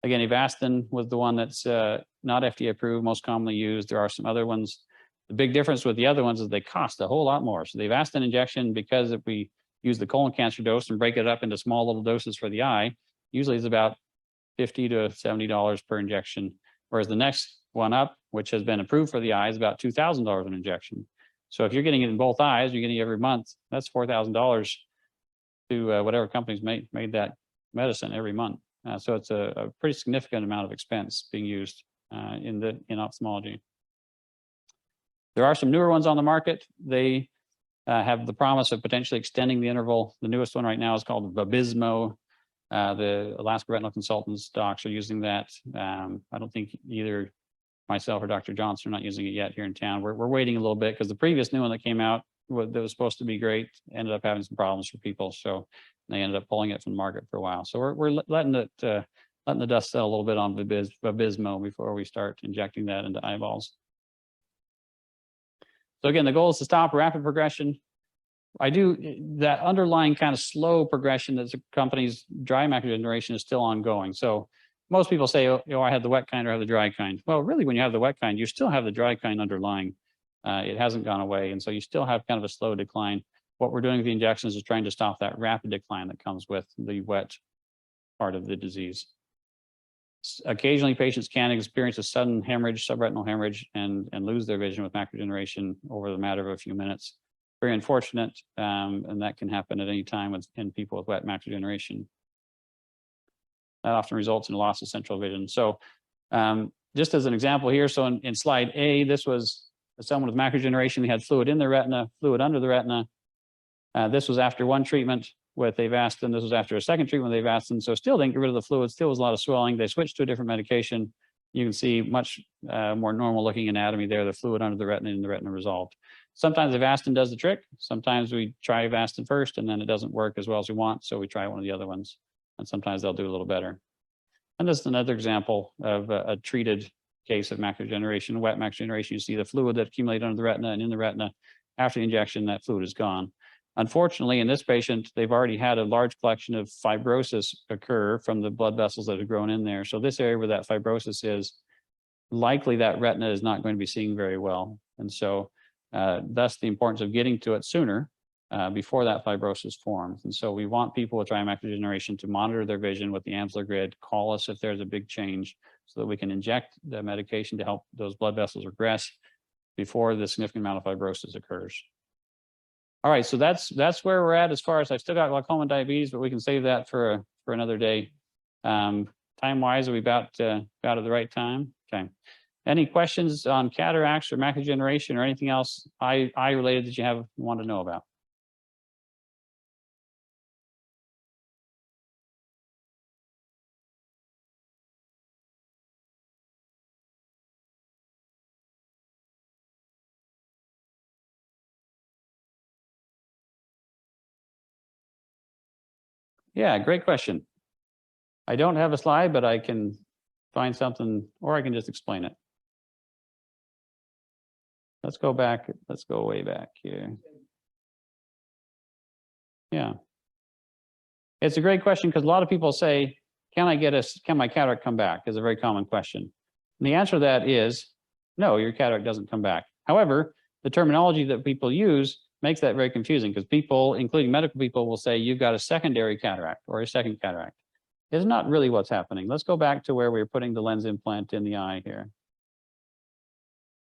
Again, Avastin was the one that's not FDA approved, most commonly used. There are some other ones. The big difference with the other ones is they cost a whole lot more. So the Avastin injection, because if we use the colon cancer dose and break it up into small little doses for the eye, usually is about $50 to $70 per injection. Whereas the next one up, which has been approved for the eye, is about $2,000 an injection. So if you're getting it in both eyes, you're getting it every month, that's $4,000 to whatever companies made that medicine every month. So it's a pretty significant amount of expense being used in ophthalmology. There are some newer ones on the market. They have the promise of potentially extending the interval. The newest one right now is called Vabysmo. The Alaska Retinal Consultants docs are using that. I don't think either myself or Dr. Johnson are not using it yet here in town. We're waiting a little bit because the previous new one that came out that was supposed to be great ended up having some problems for people. So they ended up pulling it from the market for a while. So we're letting the dust settle a little bit on Vabysmo before we start injecting that into eyeballs. So again, the goal is to stop rapid progression. That underlying kind of slow progression that accompanies dry macular degeneration is still ongoing. So most people say, oh, I have the wet kind or I have the dry kind. Well, really, when you have the wet kind, you still have the dry kind underlying. It hasn't gone away. And so you still have kind of a slow decline. What we're doing with the injections is trying to stop that rapid decline that comes with the wet part of the disease. Occasionally, patients can experience a sudden hemorrhage, subretinal hemorrhage, and lose their vision with macular degeneration over the matter of a few minutes. Very unfortunate, and that can happen at any time in people with wet macular degeneration. That often results in a loss of central vision. So Just as an example here, so in slide A, this was someone with macular degeneration. He had fluid in the retina, fluid under the retina. This was after one treatment with Avastin. This was after a second treatment with Avastin. So still didn't get rid of the fluid, still was a lot of swelling. They switched to a different medication. You can see much more normal looking anatomy there, the fluid under the retina and the retina resolved. Sometimes Avastin does the trick. Sometimes we try Avastin first and then it doesn't work as well as we want. So we try one of the other ones and sometimes they'll do a little better. And this is another example of a treated case of macular degeneration, wet macular degeneration. You see the fluid that accumulated under the retina and in the retina. After the injection, that fluid is gone. Unfortunately, in this patient, they've already had a large collection of fibrosis occur from the blood vessels that have grown in there. So this area where that fibrosis is, likely that retina is not going to be seeing very well. And so thus the importance of getting to it sooner before that fibrosis forms. And so we want people with dry macular degeneration to monitor their vision with the Amsler grid, call us if there's a big change so that we can inject the medication to help those blood vessels regress before the significant amount of fibrosis occurs. All right, so that's where we're at as far as I've still got glaucoma and diabetes, but we can save that for another day. Time-wise, are we about at the right time? Okay. Any questions on cataracts or macular degeneration or anything else eye related that you want to know about? Yeah, great question. I don't have a slide, but I can find something, or I can just explain it. Let's go back. Let's go way back here. Yeah. It's a great question because a lot of people say, can my cataract come back? Is a very common question. And the answer to that is no, your cataract doesn't come back. However, the terminology that people use makes that very confusing because people, including medical people, will say you've got a secondary cataract or a second cataract. It's not really what's happening. Let's go back to where we were putting the lens implant in the eye here.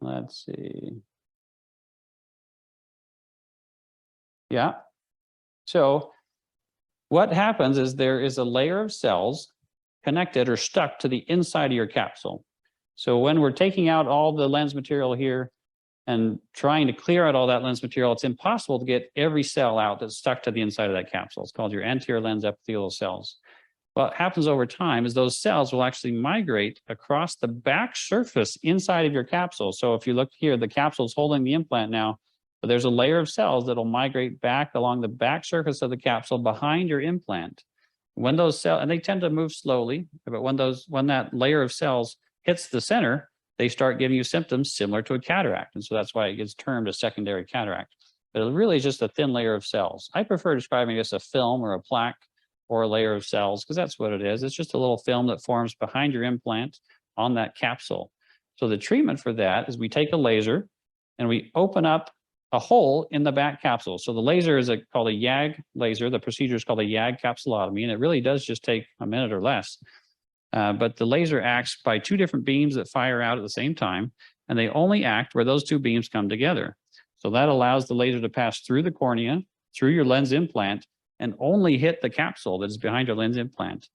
Let's see. Yeah. So what happens is there is a layer of cells connected or stuck to the inside of your capsule. So when we're taking out all the lens material here and trying to clear out all that lens material, it's impossible to get every cell out that's stuck to the inside of that capsule. It's called your anterior lens epithelial cells. What happens over time is those cells will actually migrate across the back surface inside of your capsule. So if you look here, the capsule is holding the implant now, but there's a layer of cells that will migrate back along the back surface of the capsule behind your implant. When those cells, and they tend to move slowly, but when that layer of cells hits the center, they start giving you symptoms similar to a cataract. And so that's why it gets termed a secondary cataract. But it really is just a thin layer of cells. I prefer describing it as a film or a plaque or a layer of cells because that's what it is. It's just a little film that forms behind your implant on that capsule. So the treatment for that is we take a laser and we open up a hole in the back capsule. So the laser is called a YAG laser. The procedure is called a YAG capsulotomy, and it really does just take a minute or less. But the laser acts by two different beams that fire out at the same time, and they only act where those two beams come together. So that allows the laser to pass through the cornea, through your lens implant, and only hit the capsule that is behind your lens implant.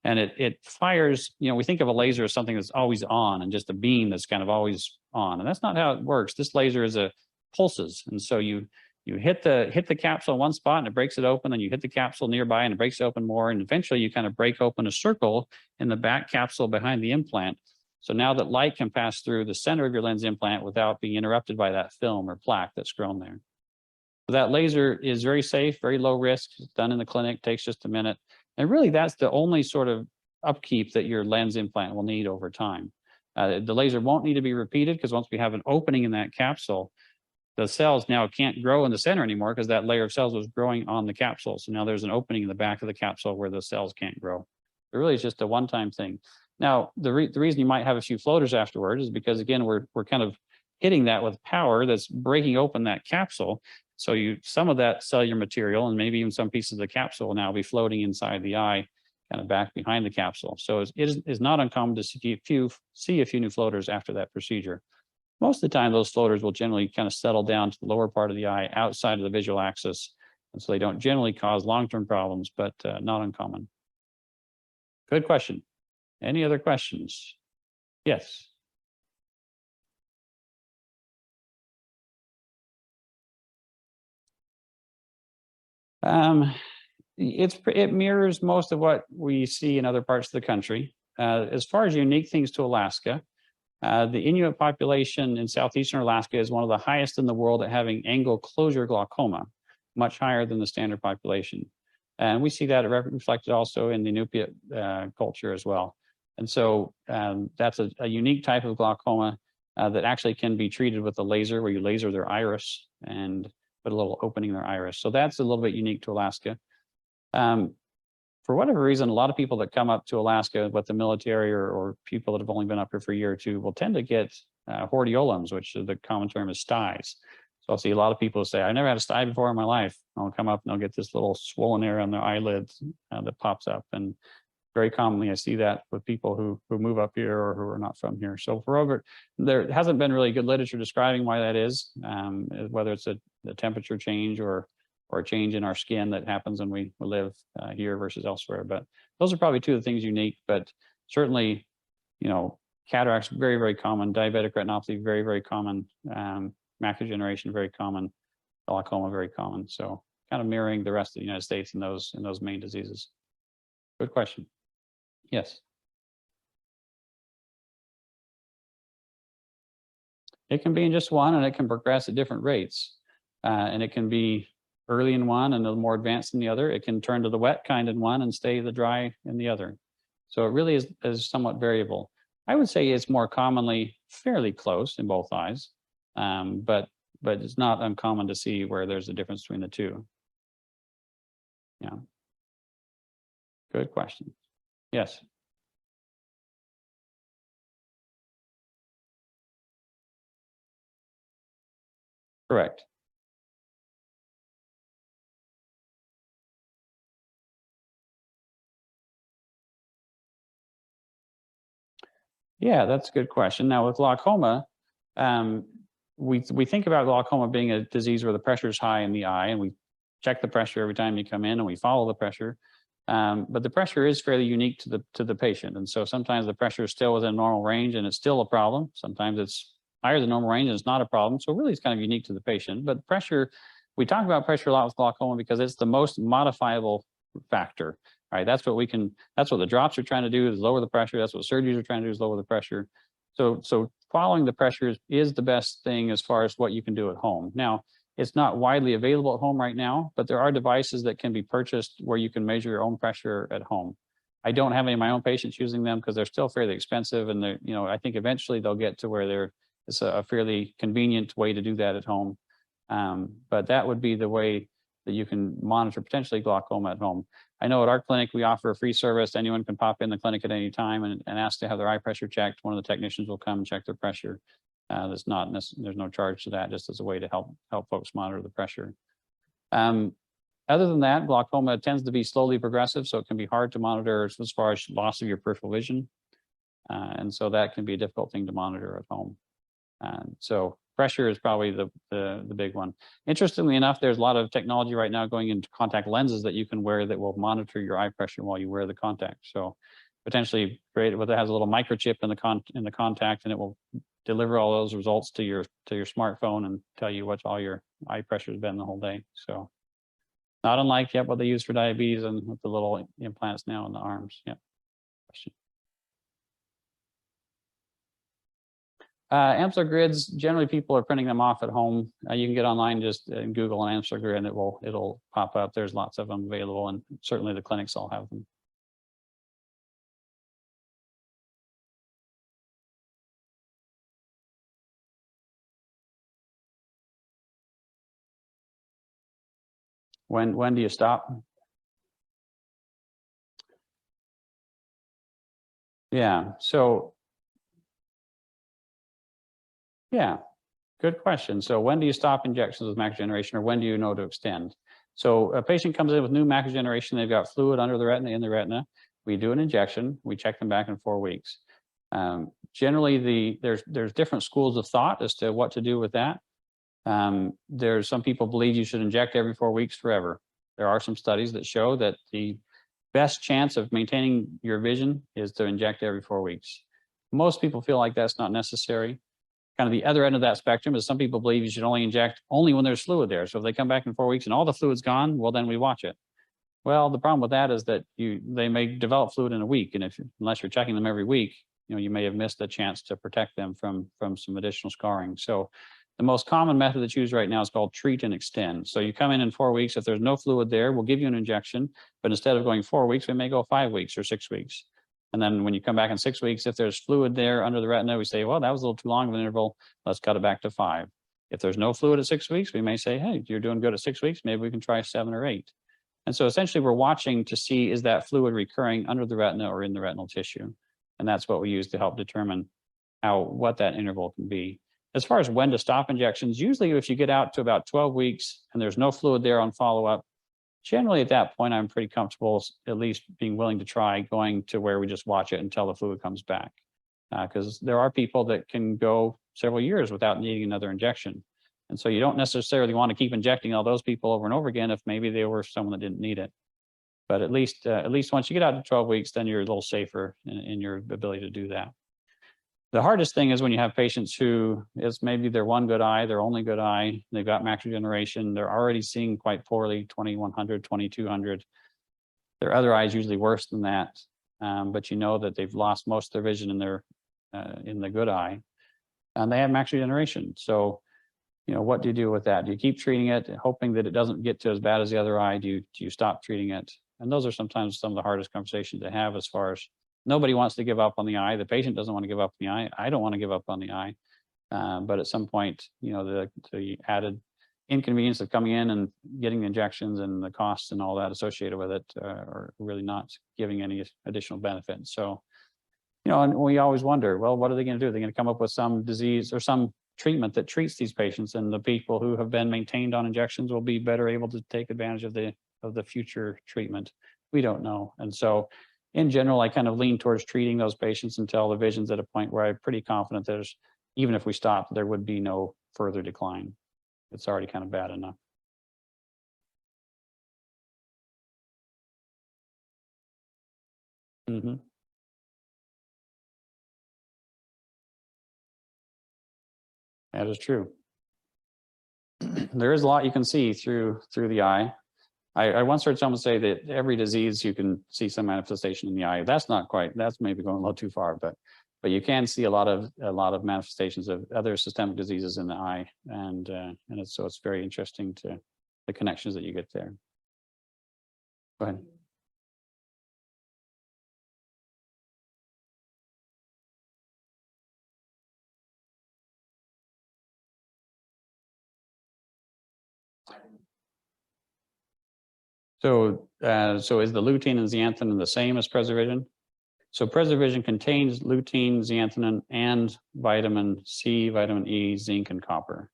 And it fires, we think of a laser as something that's always on and just a beam that's kind of always on. And that's not how it works. This laser is pulses. And so you hit the capsule in one spot and it breaks it open, then you hit the capsule nearby and it breaks it open more. And eventually you kind of break open a circle in the back capsule behind the implant. So now that light can pass through the center of your lens implant without being interrupted by that film or plaque that's grown there. So that laser is very safe, very low risk. It's done in the clinic, takes just a minute. And really that's the only sort of upkeep that your lens implant will need over time. The laser won't need to be repeated because once we have an opening in that capsule, the cells now can't grow in the center anymore because that layer of cells was growing on the capsule. So now there's an opening in the back of the capsule where the cells can't grow. It really is just a one-time thing. Now, the reason you might have a few floaters afterwards is because, again, we're kind of hitting that with power that's breaking open that capsule. So some of that cellular material and maybe even some pieces of the capsule will now be floating inside the eye, kind of back behind the capsule. So it is not uncommon to see a few new floaters after that procedure. Most of the time, those floaters will generally kind of settle down to the lower part of the eye outside of the visual axis. And so they don't generally cause long-term problems, but not uncommon. Good question. Any other questions? Yes. It mirrors most of what we see in other parts of the country. As far as unique things to Alaska, the Inuit population in southeastern Alaska is one of the highest in the world at having angle closure glaucoma, much higher than the standard population. And we see that reflected also in the Inupiat culture as well. And so that's a unique type of glaucoma that actually can be treated with a laser, where you laser their iris and put a little opening in their iris. So that's a little bit unique to Alaska. For whatever reason, a lot of people that come up to Alaska with the military or people that have only been up here for a year or two will tend to get hordeolums, which the common term is styes. So I'll see a lot of people say, I've never had a stye before in my life. I'll come up and they'll get this little swollen area on their eyelids that pops up. And very commonly, I see that with people who move up here or who are not from here. So there hasn't been really good literature describing why that is, whether it's the temperature change or a change in our skin that happens when we live here versus elsewhere. But those are probably two of the things unique. But certainly, cataracts very, very common, diabetic retinopathy very, very common, macular degeneration very common, glaucoma very common. So kind of mirroring the rest of the United States in those main diseases. Good question. Yes. It can be in just one, and it can progress at different rates. And it can be early in one and a little more advanced in the other. It can turn to the wet kind in one and stay the dry in the other. So it really is somewhat variable. I would say it's more commonly fairly close in both eyes, but it's not uncommon to see where there's a difference between the two. Yeah. Good question. Yes. Correct. Yeah, that's a good question. Now with glaucoma, we think about glaucoma being a disease where the pressure is high in the eye, and we check the pressure every time you come in, and we follow the pressure. But the pressure is fairly unique to the patient, and so sometimes the pressure is still within normal range, and it's still a problem. Sometimes it's higher than normal range, and it's not a problem. So really, it's kind of unique to the patient. But pressure, we talk about pressure a lot with glaucoma because it's the most modifiable factor. Right, that's what the drops are trying to do, is lower the pressure. That's what surgeries are trying to do, is lower the pressure. So following the pressure is the best thing as far as what you can do at home. Now, it's not widely available at home right now, but there are devices that can be purchased where you can measure your own pressure at home. I don't have any of my own patients using them because they're still fairly expensive, and I think eventually they'll get to where it's a fairly convenient way to do that at home. But that would be the way that you can monitor potentially glaucoma at home. I know at our clinic, we offer a free service. Anyone can pop in the clinic at any time and ask to have their eye pressure checked. One of the technicians will come and check their pressure. There's no charge to that, just as a way to help folks monitor the pressure. Other than that, glaucoma tends to be slowly progressive, so it can be hard to monitor as far as loss of your peripheral vision. And so that can be a difficult thing to monitor at home. So pressure is probably the big one. Interestingly enough, there's a lot of technology right now going into contact lenses that you can wear that will monitor your eye pressure while you wear the contact. So potentially great, but it has a little microchip in the contact, and it will deliver all those results to your smartphone and tell you what all your eye pressure has been the whole day. So not unlike what they use for diabetes and with the little implants now in the arms. Yeah. Question. Amsler grids, generally people are printing them off at home. You can get online, just Google an Amsler grid, and it'll pop up. There's lots of them available, and certainly the clinics all have them. When do you stop? Yeah. So yeah, good question. So when do you stop injections with macular degeneration, or when do you know to extend? So a patient comes in with new macular degeneration, they've got fluid under the retina, in the retina. We do an injection, we check them back in 4 weeks. Generally, there's different schools of thought as to what to do with that. There's some people believe you should inject every 4 weeks forever. There are some studies that show that the best chance of maintaining your vision is to inject every 4 weeks. Most people feel like that's not necessary. Kind of the other end of that spectrum is some people believe you should only inject only when there's fluid there. So if they come back in 4 weeks and all the fluid's gone, well, then we watch it. Well, the problem with that is that they may develop fluid in a week, and unless you're checking them every week, you may have missed a chance to protect them from some additional scarring. So the most common method that's used right now is called treat and extend. So you come in 4 weeks. If there's no fluid there, we'll give you an injection, but instead of going 4 weeks, we may go 5 weeks or 6 weeks. And then when you come back in 6 weeks, if there's fluid there under the retina, we say, well, that was a little too long of an interval. Let's cut it back to 5. If there's no fluid at 6 weeks, we may say, hey, you're doing good at 6 weeks. Maybe we can try 7 or 8. And so essentially we're watching to see, is that fluid recurring under the retina or in the retinal tissue? And that's what we use to help determine what that interval can be. As far as when to stop injections, usually if you get out to about 12 weeks and there's no fluid there on follow-up, generally at that point, I'm pretty comfortable at least being willing to try going to where we just watch it until the fluid comes back. Because there are people that can go several years without needing another injection. And so you don't necessarily want to keep injecting all those people over and over again if maybe they were someone that didn't need it. But at least once you get out to 12 weeks, then you're a little safer in your ability to do that. The hardest thing is when you have patients who is maybe their one good eye, their only good eye, they've got macular degeneration, they're already seeing quite poorly, 2100, 2200. Their other eye is usually worse than that, but you know that they've lost most of their vision in the good eye, and they have macular degeneration. So, what do you do with that? Do you keep treating it, hoping that it doesn't get to as bad as the other eye? Do you stop treating it? And those are sometimes some of the hardest conversations to have, as far as nobody wants to give up on the eye. The patient doesn't want to give up on the eye. I don't want to give up on the eye. But at some point, the added inconvenience of coming in and getting the injections and the costs and all that associated with it are really not giving any additional benefit. So, and we always wonder, well, what are they going to do? They're going to come up with some disease or some treatment that treats these patients, and the people who have been maintained on injections will be better able to take advantage of the future treatment. We don't know. And so in general, I kind of lean towards treating those patients until the vision's at a point where I'm pretty confident there's, even if we stop, there would be no further decline. It's already kind of bad enough. Mm-hmm. That is true. There is a lot you can see through the eye. I once heard someone say that every disease you can see some manifestation in the eye. That's not quite. That's maybe going a little too far, but you can see a lot of manifestations of other systemic diseases in the eye, and it's very interesting to the connections that you get there. Go ahead. So is the lutein and zeaxanthin the same as Preservision? So Preservision contains lutein, zeaxanthin, and vitamin C, vitamin E, zinc, and copper.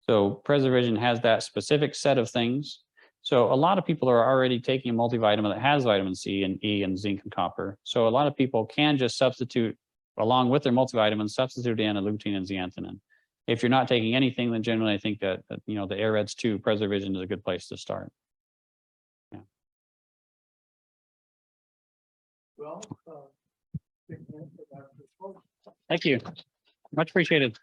So Preservision has that specific set of things. So a lot of people are already taking a multivitamin that has vitamin C and E and zinc and copper. So a lot of people can just substitute, along with their multivitamins, substitute in a lutein and zeaxanthin. If you're not taking anything, then generally I think that the AirEds 2 Preservision is a good place to start. Yeah. Well, Thank you. Much appreciated.